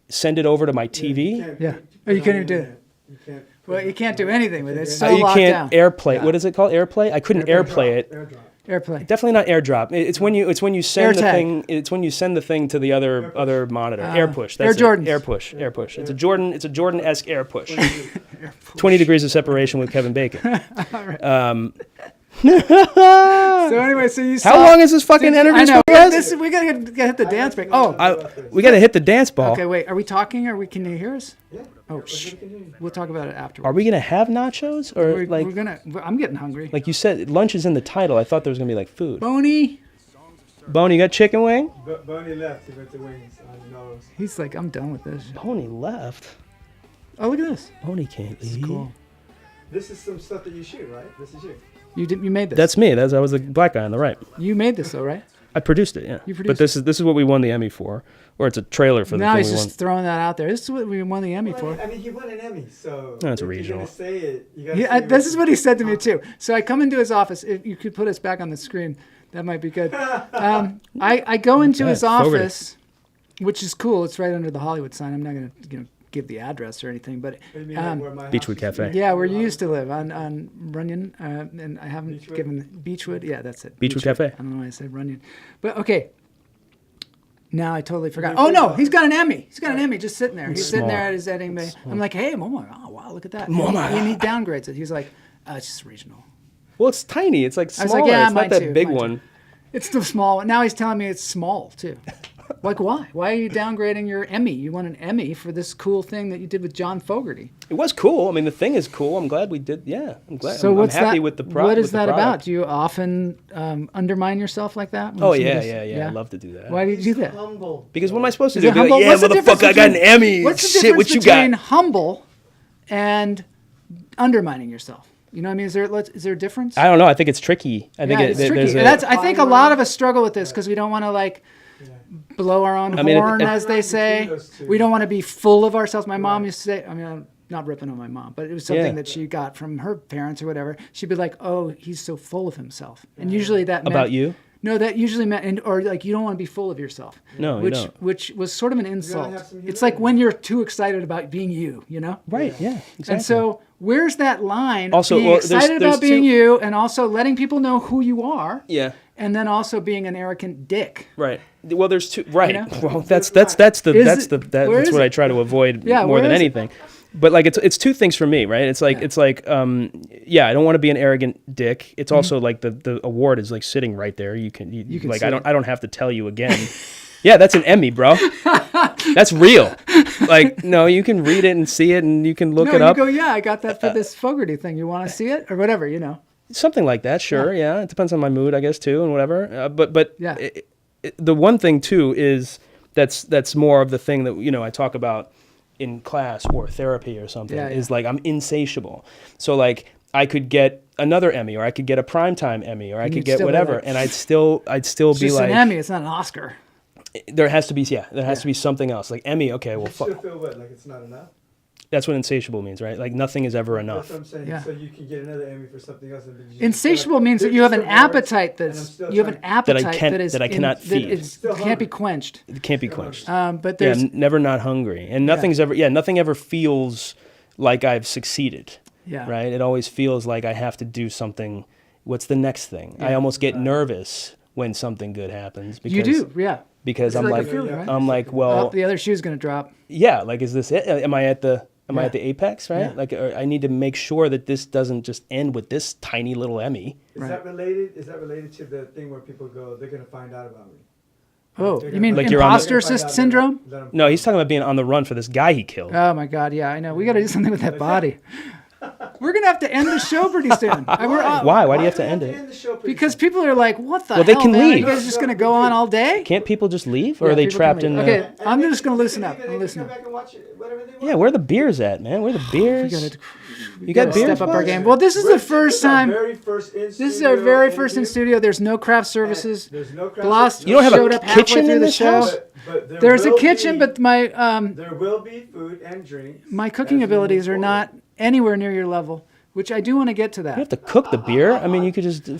send it over to my TV. You can't even do it. Well, you can't do anything with it. It's so you locked can't down. AirPlay. Yeah. What is it called? AirPlay? I couldn't AirPlay it. AirPlay. Definitely not AirDrop. It's when you send the thing. It's when you send the thing to the other monitor. AirPush. That's Air Jordans. AirPush. It's a Jordan-esque AirPush. 20 degrees of separation with Kevin Bacon. So anyway, how long is this fucking interview? I know. We gotta hit the dance break. We gotta hit the dance ball. Okay, wait. Are we talking? Can you hear us? Yeah. Oh, we'll talk about it afterwards. Are we gonna have nachos or we're gonna? I'm getting hungry. Like you said, lunch is in the title. I thought there was gonna be like food. Boney, you got chicken wing? Boney left. He went to wings. He's like, I'm done with this. Boney left. Oh, look at this. Boney can't leave. Cool. This is some stuff that you shoot, right? This is you. You made this. That's me. I was the black guy on the right. You made this though, right? I produced it, yeah. You produced but this is what we won the Emmy for, or it's a trailer for the now thing he's we just won. throwing that out there. This is what we won the Emmy for. I mean, he won an Emmy, so no, it's a if regional. You're gonna say it, you gotta this is what he said to me too. So I come into his office. If you could put us back on the screen, that might be good. I go into his office, which is cool. It's right under the Hollywood sign. I'm not gonna give the address or anything, but Beechwood Cafe. Yeah, where you used to live on Runyon, and I haven't given Beechwood. Yeah, that's it. Beechwood Cafe. I don't know why I said Runyon, but okay. Now I totally forgot. Oh no, he's got an Emmy. He's got an Emmy just sitting there. He's sitting there at his Emmy. I'm like, hey, Mama. Oh wow, look at that. And he downgrades it. He's like, it's just regional. Well, it's tiny. It's like smaller. I was like, yeah, it's not that big one. It's the small one. Now he's telling me it's small too. Like, why? Why are you downgrading your Emmy? You won an Emmy for this cool thing that you did with John Fogerty. It was cool. I mean, the thing is cool. I'm glad we did. Yeah, I'm glad. So I'm happy with the product. What is that about? Do you often undermine yourself like that? Oh, yeah. I love to do that. Why do you do that? Humble. Because what am I supposed to do? Be like, yeah, motherfucker, I got an Emmy. What's the Shit, difference what you between got? humble and undermining yourself? You know what I mean? Is there a difference? I don't know. I think it's tricky. I think it's tricky. I think a lot of us struggle with this because we don't want to blow our own horn, as they say. We don't want to be full of ourselves. My mom used to say, I mean, I'm not ripping on my mom, but it was something that she got from her parents or whatever. She'd be like, oh, he's so full of himself. And usually that meant... About you? No, that usually meant, or like you don't want to be full of yourself. No, you don't. Which was sort of an insult. It's like when you're too excited about being you, you know? Right, yeah, exactly. And so where's that line also, being excited about being you and also letting people know who you are? Yeah. And then also being an arrogant dick. Right. Well, there's two. Right. You know? Well, that's what I try to avoid more than anything. But like it's two things for me, right? It's like I don't want to be an arrogant dick. It's also like the award is like sitting right there. You can like I don't have to tell you again. Yeah, that's an Emmy, bro. That's real. Like, no, you can read it and see it, and you can look it up. No, you go, yeah, I got that for this Fogerty thing. You want to see it or whatever, you know? Something like that, sure. Yeah, it depends on my mood, I guess, too, and whatever. But yeah, the one thing too is that's more of the thing that I talk about in class or therapy or something is like I'm insatiable. So like I could get another Emmy, or I could get a primetime Emmy, or I could you'd get still be whatever, like, and I'd still It's be just like, an Emmy. It's not an Oscar. there has to be to be something else, like Emmy. Okay, well, You still feel what? Like it's not enough? that's what insatiable means, right? Like nothing is ever enough. That's what I'm saying. Yeah. So you can get another Emmy for something else. And you just Insatiable feel like, means that "There's you have just an awards, appetite and I'm that's still you have an trying-" appetite that I cannot feed. Still can't be hungry. quenched. It can't be quenched. But there's never not hungry, and nothing ever feels like I've succeeded. Yeah. Right. It always feels like I have to do something. What's the next thing? I almost get nervous when something good happens. Because, you do, yeah. Because It's I'm like like, a feeling, right? well, Oh, the other shoe's gonna drop. yeah. Like, is this it? Am I at the apex? Right. Yeah. Like, I need to make sure that this doesn't just end with this tiny little Emmy. Is that related? Is that related to the thing where people go, they're gonna find out about me? Oh, They're you mean Like gonna- you're on the- imposter they're gonna find out syndrome? that I'm- No, he's talking about being on the run for this guy he killed. Oh my God, yeah, I know. We got to do something with that body. We're gonna have to end the show pretty soon. Why? Why do you have to end it? the show pretty Because soon? people are like, "What the Well, hell, they can man? Are leave. you guys just gonna go on all day?" Can't people just leave, or Yeah, are they people can trapped leave. in? Okay, And I'm they just can- gonna loosen they up. can- I'm they can loosening come up. back and watch it, whatever they want. Yeah, where are the beers at, man? Where are the beers? You got beers? Step up our boys? game. Well, this is the first time. This is our very first in studio. studio. There's no craft services. There's no craft Bloss service. You don't have a showed up halfway kitchen through in the this show. house? But there There's a will kitchen, be- but my there will be food and drinks. my cooking as we abilities move are forward. not anywhere near your level, which I do want to get to You have that. to cook the beer. I mean, you could just. You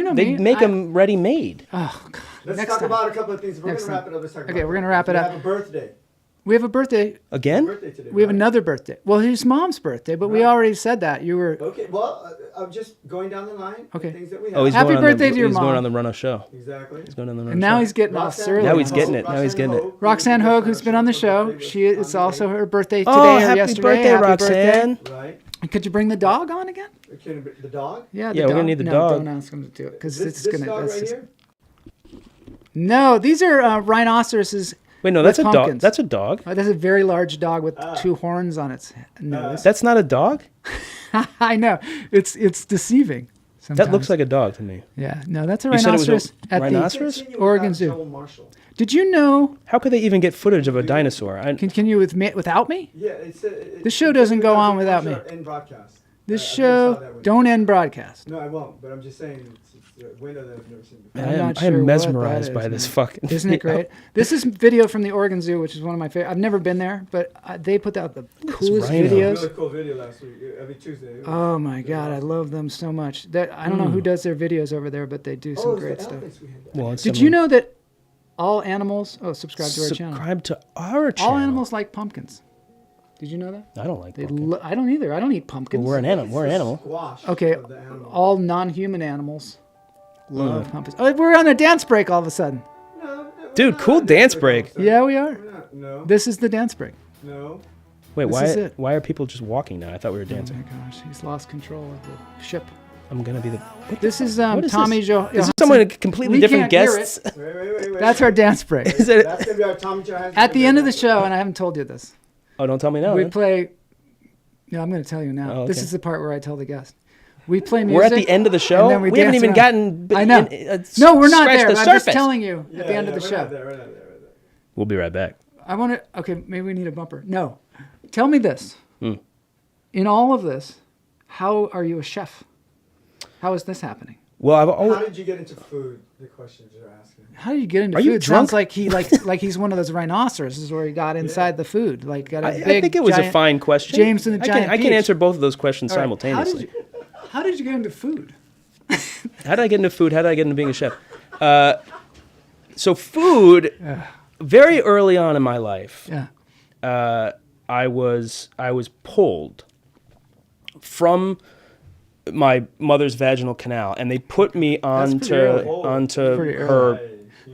know They me. make them ready made. Oh God. Let's Next talk time. about a couple of things. We're Next going to wrap time. it up. Let's talk Okay, about we're gonna wrap it up. We have a birthday. We have a birthday. Again? Birthday today. We have right? another birthday. Well, his mom's birthday, but we Right. already said that. You were Okay, well, I'm just going down the line. Okay. Of things that we have. Oh, he's Happy going on birthday the, to your he's mom. going on the Runo show. Exactly. He's going on the Runo and now show. he's getting off surly. Now he's getting it. Now he's getting it. Roxanne Hogue, who's been on the show. It's also her birthday today Oh, or happy yesterday. birthday, Happy Roxanne. Right. Could you bring the dog on again? The dog? Yeah, Yeah, we're gonna need the no, dog. Don't ask him to do it because This it's gonna. dog That's right just, here? no, these are rhinoceroses. Wait, no, with that's a dog. pumpkins. That's a dog. Oh, that's a very large dog with two horns on its nose. That's not a dog. I know. It's deceiving. Sometimes. That looks like a dog to me. Yeah, no, that's a You said it was a rhinoceros at rhinoceros? the Continue Oregon without Zoo. Joel Marshall. Did you know? How could they even get footage of a dinosaur? Can you without me? Yeah, This show doesn't go on without me. In broadcast. This I never saw show that one. don't end broadcast. No, I won't. But I'm just saying it's a window that I've never seen before. I'm not I am sure what mesmerized that by is, this man. fucking. Isn't it video. great? This is video from the Oregon Zoo, which is one of my favorite. I've never been there, but they put out the coolest rhino. videos. Really cool video last week. Every Tuesday. Oh my God, I love them so much. That I don't know who does their videos over there, but they do some Oh, it's great the stuff. elephants we had. Well, it's Did some- you know that all animals? Oh, subscribe to our channel. Subscribe to our channel. All animals like pumpkins. Did you know that? I don't like They pumpkin. I don't either. I don't eat pumpkins. Well, we're an animal. It's We're an the animal. Squash Okay, of the animal. all non-human animals love pumpkins. Oh, we're on a dance break all of a sudden. No, Dude, cool dance break. Yeah, we are. We're not. No. This is the dance break. No. Wait, This why? is it. Why are people just walking now? I thought we were Oh dancing. my gosh, he's lost control of the ship. I'm gonna be the. What This is what is Tommy this? Jo. Is this someone completely We different can't hear guests? Wait. That's our dance break. Is it? That's gonna be our Tommy Johansson. At the end of the show, and I haven't told you this, Oh, don't tell me now. we then. play. Yeah, I'm going to tell you now. Oh, This okay. is the part where I tell the guest. We play music. We're at the end of the show. and then We haven't dance even around. gotten. I know. scratched No, we're not there. the I'm just surface. telling you at the end of the show. We're not there. We'll be right back. I want to. Okay, maybe we need a bumper. No, tell me this. Hmm. In all of this, how are you a chef? How is this happening? Well, I've How always. did you get into food? The questions you're asking. How do you get into Are food? you drunk? Sounds like he like he's one of those rhinoceroses where he got inside the food. Like got a I big. think it was a giant- fine question. James and the Giant I can Peach. answer both of those questions All right, simultaneously. How did you get into food? How did I get into food? How did I get into being a chef? So food, very early on in my life, Yeah. I was pulled from my mother's vaginal canal, and they put me onto pretty early. onto Pretty her. early.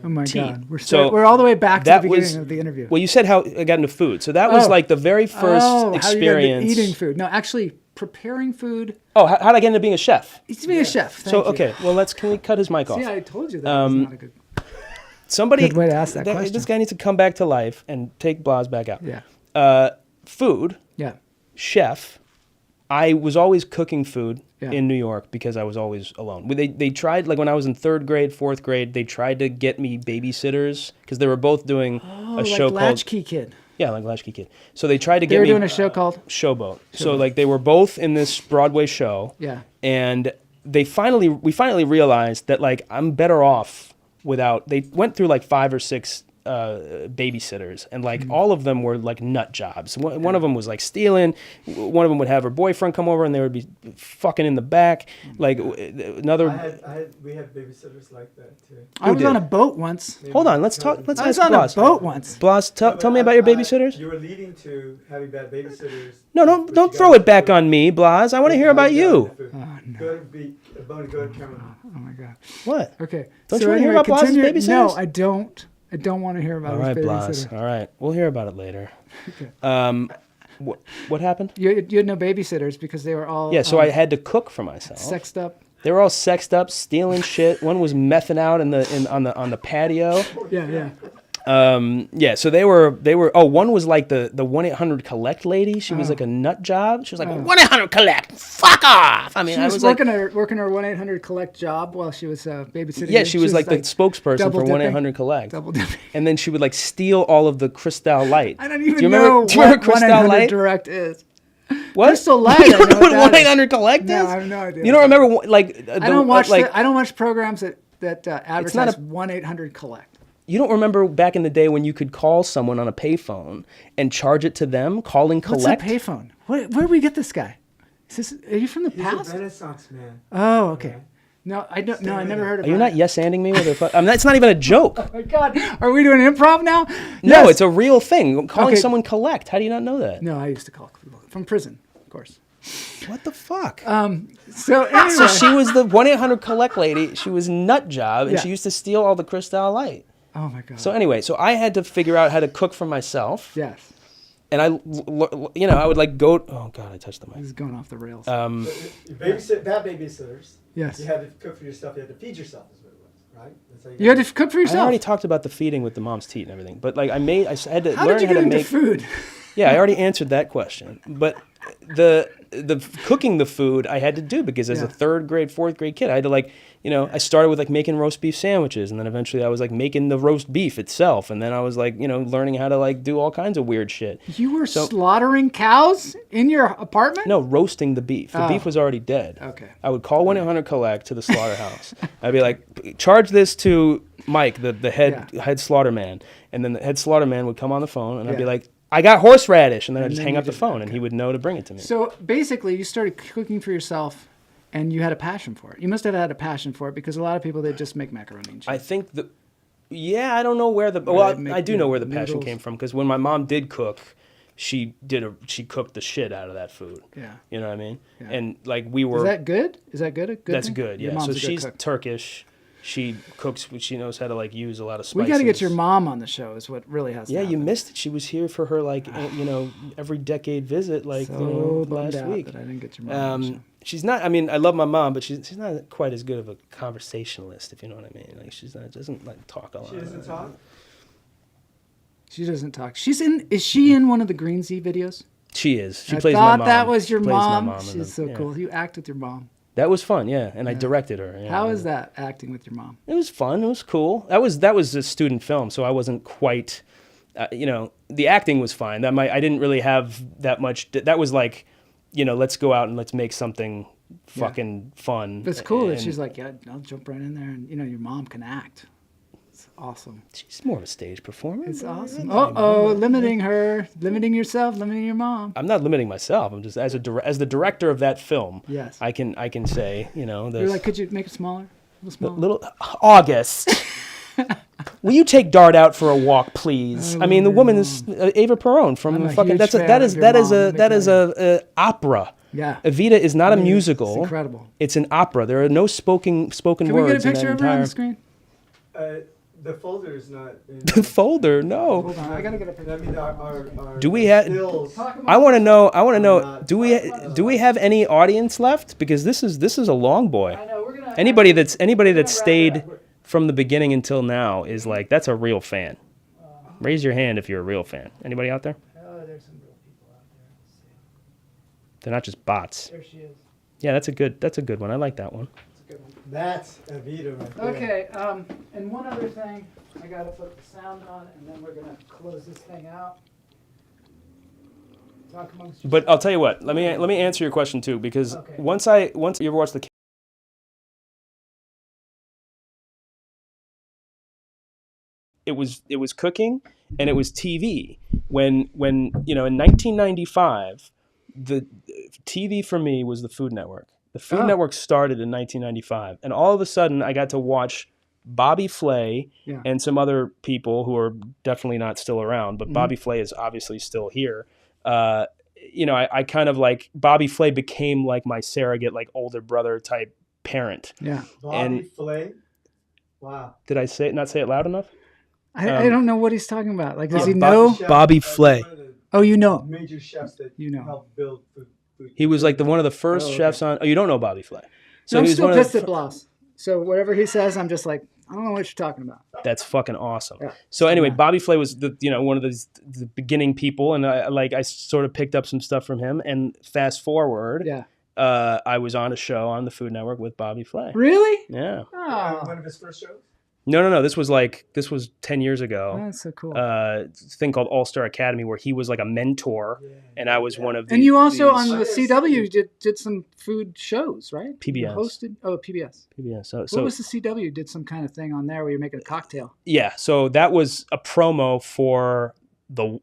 Oh my teat. God, So we're all the way back to the that beginning was- of the interview. Well, you said how I got into food, so that was Oh. like the very first how you got into experience. eating food? No, actually preparing food. Oh, how did I get into being a chef? To be a chef. So Thank you. okay, well can we cut his mic off? See, I told you that was not a good. Somebody, Good way to ask that question. This guy needs to come back to life and take Blas back out. Yeah. Food, Yeah. chef. I was always cooking food Yeah. in New York because I was always alone. They tried, like when I was in 3rd grade, 4th grade, they tried to get me babysitters because they were both doing Oh, a like show called Latchkey Kid. Yeah, like Latchkey Kid. So they tried to They get were me doing a show called Showboat. So like they were both in this Broadway show. Yeah. And we finally realized that like I'm better off without. They went through like 5 or 6 babysitters, and like all of them were like nut jobs. One of them was like stealing. One of them would have her boyfriend come over, and they would be fucking in the back. Like another. We had babysitters like that too. I was on a boat once. Hold on, let's talk. Let's I was ask on Blas. a boat once. Blas, tell me about your babysitters. You were leading to having bad babysitters. No, don't throw it back on me, Blas. I want to hear about you. Go to be a bone, go to Cameron. Oh my god. What? Okay. Don't you want to hear about Blas's babysitters? No, I don't. I don't want to hear about All his right, Blas. babysitter. All right, we'll hear about it later. Okay. What happened? You had no babysitters because they were all Yeah, so I had to cook for myself. sexed up. They were all sexed up, stealing shit. One was mething out on the patio. Yeah. Yeah, so they were. Oh, one was like the 1-800 collect lady. She was like a nut job. She was like 1-800 collect. Fuck off. I mean, She I was was working like, her 1-800 collect job while she was babysitting. yeah, you. she was like the spokesperson for double dipping. 1-800 collect. Double dipping. And then she would like steal all of the Cristal Light. I don't even Do you know remember, do you remember what Cristal 1-800 Light? Direct is. What? Crystal Light. You don't I know know what that is. 1-800 collect is? No, I have no idea. You don't remember like I don't watch. like I don't watch programs that advertise a- 1-800 collect. you don't remember back in the day when you could call someone on a payphone and charge it to them, calling collect? What's a payphone? Where did we get this guy? Are you from the He's past? a Renaissance man. Oh, okay. No, I don't. No, I never heard of. Are you not yes-anding me with a? I mean, that's not even a joke. Oh my God, are we doing improv now? No, Yes. it's a real thing. Calling Okay. someone collect. How do you not know that? No, I used to call people from prison, of course. What the fuck? So anyway, So she was the 1-800 collect lady. She was nut job, and Yeah. she used to steal all the Cristal Light. oh my God. So anyway, so I had to figure out how to cook for myself, yes, and I would like go. Oh God, I touched the this mic. is going off the rails. Bad babysitters. Yes. You had to cook for yourself. You had to feed yourself, is what it was, right? That's how You had to cook for I yourself. already talked about the feeding with the mom's teat and everything, but like I had to How learn did you how get to into make food? Yeah, I already answered that question. But the cooking the food I had to do because as a 3rd grade, 4th grade kid, I had to like, I started with like making roast beef sandwiches, and then eventually I was like making the roast beef itself, and then I was like, learning how to like do all kinds of weird shit. You were slaughtering cows in your apartment? No, roasting the beef. The Oh. beef was already dead. Okay. I would call 1-800 collect to the slaughterhouse. I'd be like, charge this to Mike, the head slaughter man, and then the head slaughter man would come on the phone, and I'd be Yeah. like, I got horseradish, and then I'd just then hang you up the just- phone, and he would know to bring it to me. So basically, you started cooking for yourself, and you had a passion for it. You must have had a passion for it because a lot of people they just make macaroni and cheese. I think I don't know where I do know where the passion noodles. came from, because when my mom did cook, she cooked the shit out of that food. Yeah. You know what I mean? Yeah. And like we were. Is that good? Is that good? A good That's thing? good. Your Yeah. mom's So a good she's cook. Turkish. She cooks. She knows how to like use a lot of We spices. got to get your mom on the show. Is what really has. Yeah, to you happen. missed it. She was here for her like every decade visit like So bummed last out week. that I didn't get your mom on the show. She's not. I mean, I love my mom, but she's not quite as good of a conversationalist, if you know what I mean. Like she's not doesn't like talk a lot. She doesn't talk? She doesn't talk. Is she in one of the Green Z videos? She is. She I plays my thought mom. that was your Plays my mom. mom in She's them. so Yeah. cool. You act with your mom. That was fun, yeah, and I directed her. Yeah. How is that acting with your mom? It was fun. It was cool. That was a student film, so I wasn't quite. The acting was fine. I didn't really have that much. That was like, let's go out and let's make something fucking fun. But it's cool that And she's like, yeah, I'll jump right in there, and your mom can act. It's awesome. she's more of a stage performer. It's awesome. Limiting yourself, limiting your mom. I'm not limiting myself. I'm just as the director of that film. Yes. I can say You're there's like, could you make it smaller? A little smaller. little August. Will you take Dart out for a walk, please? I mean, the woman is Ava Perón from I'm a fucking. huge That fan is of your that is mom. a Let me that tell is you. a opera. Yeah. Evita is not a It's musical. incredible. It's an opera. There are no spoken Can we words get a picture in of that her on entire. the screen? The folder is not. In, The folder, no. Hold on, I gotta get a picture. I mean, our Do we have? stills. I want to know. Do we have any audience left? Because this is a long boy. I know, we're gonna. Anybody that's wrap it stayed up. from the beginning until now is like that's a real fan. Raise your hand if you're a real fan. Anybody out there? Oh, there's some real people out there. Let's see. They're not just bots. There she is. Yeah, that's a good one. I like that one. That's a good one. That's Evita right there. Okay, and one other thing, I gotta put the sound on, and then we're gonna close this thing out. Talk amongst yourselves. But I'll tell you what. Let me answer your question too, because Okay. once you ever watch the it was cooking and it was TV. When you know, in 1995, the TV for me was the Food Network. The Food Network started in 1995, and all of a sudden I got to watch Bobby Flay and some other people who are definitely not still around, but Bobby Flay is obviously still here. You know, I kind of like Bobby Flay became like my surrogate, like older brother type parent. Yeah. Bobby Flay. Wow. Did I not say it loud enough? I don't know what he's talking about. Like, does he Bobby know? Chef, Bobby Flay. one of the Oh, you know. major chefs that You know. helped build food. He was like one of the first Oh, okay. chefs on. Oh, you don't know Bobby Flay? So I'm he was still one of pissed at Bloss. So whatever he says, I'm just like, I don't know what you're talking about. That's fucking awesome. Yeah. So anyway, Yeah. Bobby Flay was one of the beginning people, and I sort of picked up some stuff from him. And fast forward, Yeah. I was on a show on the Food Network with Bobby Flay. Really? Yeah. Oh, One of his first shows. No. This was 10 years ago. that's so cool. Thing called All Star Academy, where he was like a mentor, and I was one of the. And you also on these- the CW did some food shows, right? You PBS. hosted. Oh, PBS. Yeah. So What was the CW? Did some kind of thing on there where you're making a cocktail. yeah. So that was a promo for the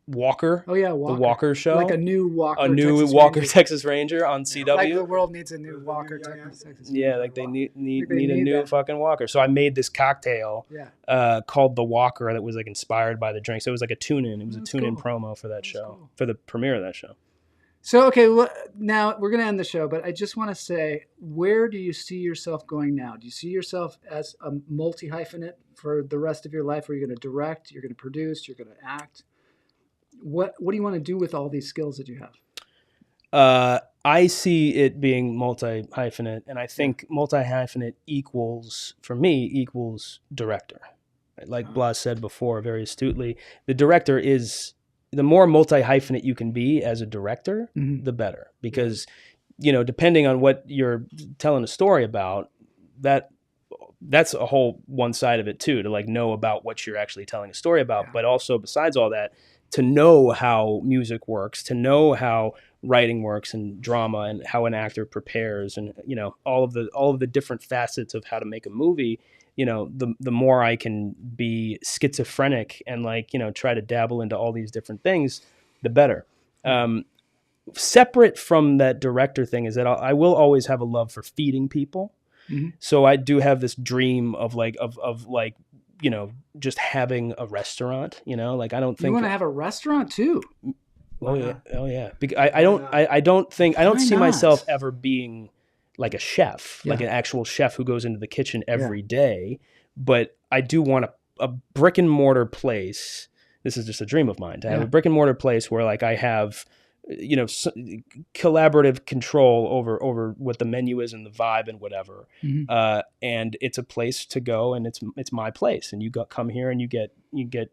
Walker. Oh yeah, The Walker. Walker show. Like a new Walker. A new Texas Walker Ranger. Texas Ranger on CW. Like the world needs a new Walker Texas Ranger. Yeah, like they need Like they a need new that. fucking Walker. So I made this cocktail Yeah. called the Walker that was like inspired by the drink. So it was like a tune-in. It was That's a tune-in cool. promo for that show, cool. for the premiere of that show. So okay, now we're gonna end the show, but I just want to say, where do you see yourself going now? Do you see yourself as a multi-hyphenate for the rest of your life, where you're gonna direct, you're gonna produce, you're gonna act? What do you want to do with all these skills that you have? I see it being multi-hyphenate, and I think multi-hyphenate equals director. Like Blas said before very astutely, the director is, the more multi-hyphenate you can be as a director, the better. Because, you know, depending on what you're telling a story about, that's a whole one side of it too, to like know about what you're actually telling a story about. But also, besides all that, to know how music works, to know how writing works and drama, and how an actor prepares, and you know, all of the different facets of how to make a movie. You know, the more I can be schizophrenic and like, you know, try to dabble into all these different things, the better. Separate from that director thing is that I will always have a love for feeding people. So I do have this dream of like, you know, just having a restaurant, you know, like I don't think You want to have a restaurant too? Oh yeah. I don't see not? myself ever being like a chef, like Yeah. an actual chef who goes into the kitchen every day. But I do want a brick and mortar place. This is just a dream of mine, to have a brick and mortar place where like I have, you know, collaborative control over what the menu is and the vibe and whatever. And it's a place to go, and it's my place, and you come here and you get.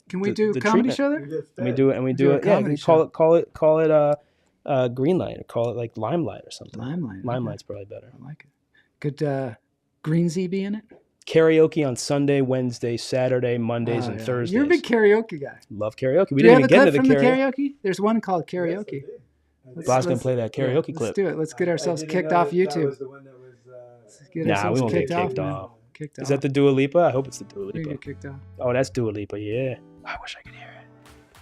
Can we the- do the comedy treatment. show there? And we do it, and we Do do a it. Yeah, comedy we call it green light, or call it like limelight or something. Limelight. Limelight's probably better. I like it. Could Greensy be in it? Karaoke on Sunday, Wednesday, Saturday, Mondays, Oh, and yeah. Thursdays. You're a big karaoke guy. Love karaoke. We Do you didn't have even a get clip into from the the karaoke. karaoke? There's one called karaoke. Blas gonna play that karaoke clip. Let's do it. Let's get ourselves I didn't kicked know off that YouTube. was the one that was, Let's get Nah, ourselves we won't get kicked kicked man. off. Kicked Is off. that the Dua Lipa? I hope it's the Dua We Lipa. get kicked off. Oh, that's Dua Lipa. Yeah. I wish I could hear it.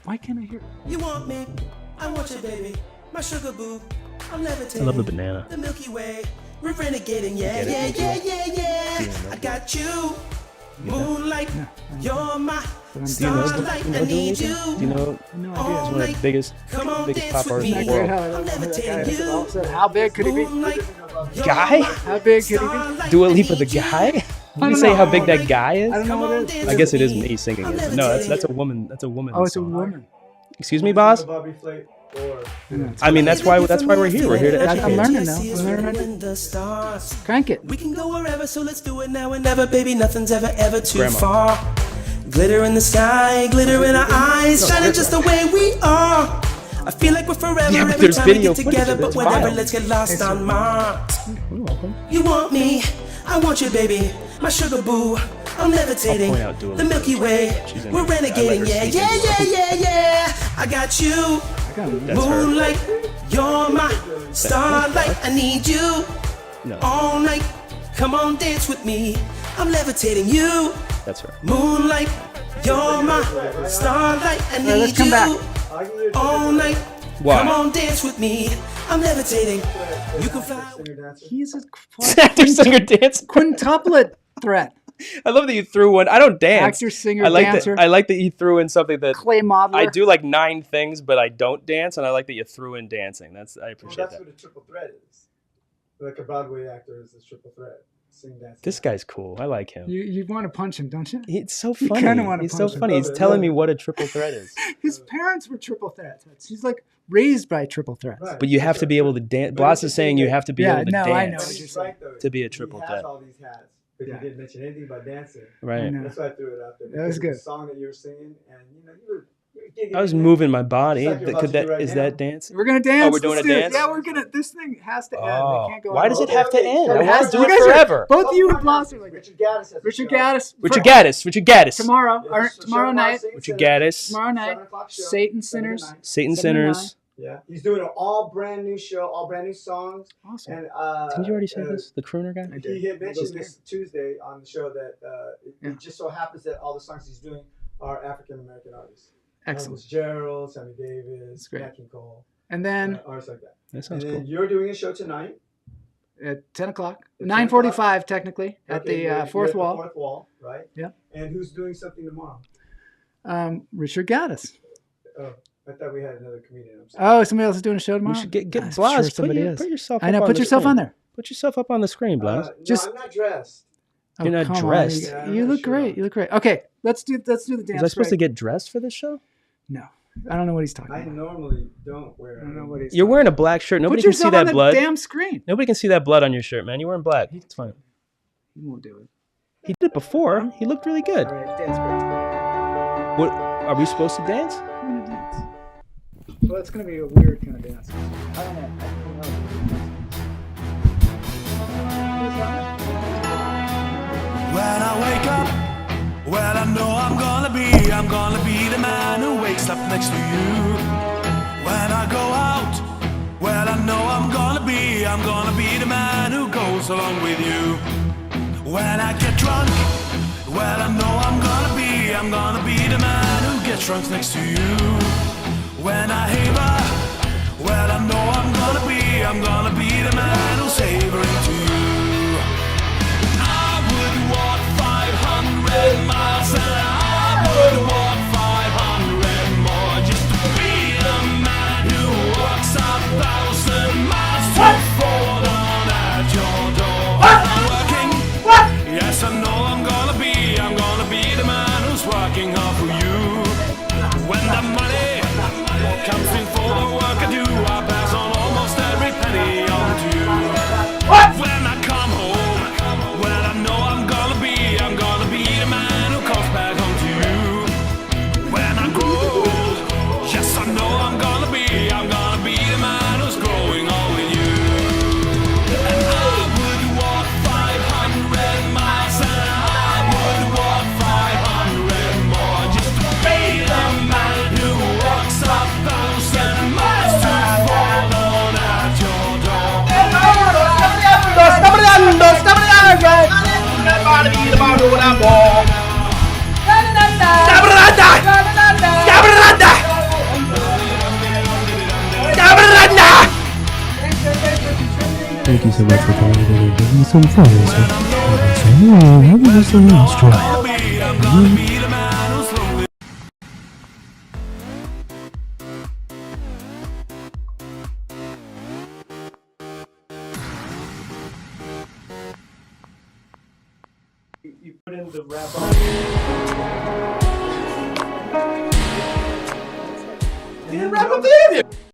Why can't I hear? You want me? I want you, baby. My sugar boo. I'm levitating. I love the banana. The Milky Way. We're renegading. Yeah. I got you. Moonlight. You're my starlight. I need you. Do you know? No All He's one of night. the biggest Come on, pop dance with artists me. in the world. I'm levitating you. How big could he be? Moonlight. Guy? How big could he be? Dua Lipa, the guy? You don't say know. how big that guy is? I don't know what it is. I guess it is me singing it. But no, that's a woman. That's a woman. Oh, it's a song. woman. Excuse me, boss. Bobby Flay or I mean, that's why we're here. We're here to I'm educate. learning now. I'm learning. The stars. Crank it. We can go wherever, so let's do it now and never, baby. Nothing's ever too Grandma. far. Glitter in the sky, glitter in our eyes, shining just the way we are. I feel like we're forever Yeah, but every there's time we video get footage together, of it. but It's whenever, wild. let's get lost on Mars. You're welcome. You want me, I want you, baby, my sugar boo. I'm levitating, I'll point out Dua the Lipa. Milky Way. She's in We're it. I let her renegading, sneak into yeah. I got you, come. That's her. Moonlight, you're my starlight. I need you No, all night. Come on, dance with me. I'm levitating you. that's her. Moonlight, you're my starlight. I need let's come you back. all night. Why? Come on, dance with me. I'm levitating. You can fly. He's a Actor, singer, dancer. quintuplet threat. I love that you threw one. I don't dance. Actor, singer, I like dancer. That, I like that you threw in something that Clay modeler. I do like 9 things, but I don't dance, and I like that you threw in dancing. I Well, appreciate that's that. what a triple threat is. Like a Broadway actor is a triple threat. Sing, dance. This guy's cool. I like him. You want to punch him, don't you? It's so You funny. kinda wanna He's so punch him. funny. He's telling me what a triple threat is. His parents were triple threats. He's like raised by triple threats. Right. But you have to be able to dance. Blas is saying you have to be Yeah, able to no, I know dance what you're He's right, though. to be a He triple has threat. all these hats, but Yeah. you didn't mention anything about dancing. Right. I know. That's why I threw it out there. That was because good. The song that you were singing, and you were gigging I was in it. moving my body. Just like you're about to do right Is now. that dancing? We're gonna dance. we're doing Let's a do it. dance? Yeah, we're gonna. This thing has to end. Oh, It can't go why on. does it have to end? I It want has to do You it guys are- forever. Both of you and Blas are like Richard Gaddis has a Richard show. Gaddis. Richard Gaddis. Richard Gaddis. Tomorrow, Yeah, or it's a tomorrow show night. Sing Richard Center, Gaddis. Tomorrow night. 7 o'clock show, Satan 7 to Sinners. 9. Satan 7 to Sinners. Yeah, he's doing an all brand new show, all brand new songs. Awesome. And Didn't you already say this? The crooner guy? I did. he had mentioned this Tuesday on the show that Yeah. it just so happens that all the songs he's doing are African American artists. Excellent. Gerald, Sammy Davis, great. Nat King Cole, And then artists like that. That sounds And then cool. you're doing a show tonight. at 10 o'clock, At 9:45 technically, at Okay, the you're fourth at the wall. fourth wall, right? Yeah. And who's doing something tomorrow? Richard Gaddis. Oh, I thought we had another comedian. I'm sorry. Oh, somebody else is doing a show tomorrow. We should get I'm Blas. sure Put, somebody is. put yourself. I know. Up Put the yourself screen. on there. Put yourself up on the screen, Blas. No, just- I'm not dressed. You're not come on, dressed. You, Yeah, I'm you not look sure. great. You look great. Okay, let's do the dance. Was I supposed to break. get dressed for this show? No, I don't know what he's talking I about. normally don't wear. I don't know what he's. You're talking wearing a black shirt. about. Nobody Put can see yourself on that the blood. damn screen. Nobody can see that blood on your shirt, man. You're wearing black. It's fine. He won't do it. He did it before. He looked really good. All right, dance break. What are we supposed to dance? I'm gonna dance. Well, it's gonna be a weird kind of dance. I don't know. When I wake up, well, I know I'm gonna be the man who wakes up next to you. When I go out, well, I know I'm gonna be the man who goes along with you. When I get drunk, well, I know I'm gonna be the man who gets drunk next to you. When I haver, well, I know I'm gonna be the man who's savoring to you. I would walk 500 miles and I would walk 500 more just to be the man who walks 1,000 miles to fall down at your door. I'm working, yes, I know I'm gonna be the man who's working hard for you. When the money comes in for the work I do, I pass on almost every penny on to you. When I come home, well, I know I'm gonna be the man who comes back home to you. When I grow old, yes, I know I'm gonna be the man who's growing old with you. And I would walk 500 miles and I would walk 500 more just to be the man who walks 1,000 miles to fall down at your door. Thank you so much for coming today. Give me some fun. Have you listened to I'm gonna be the man who's lonely. You put in the rap. Didn't wrap up the interview.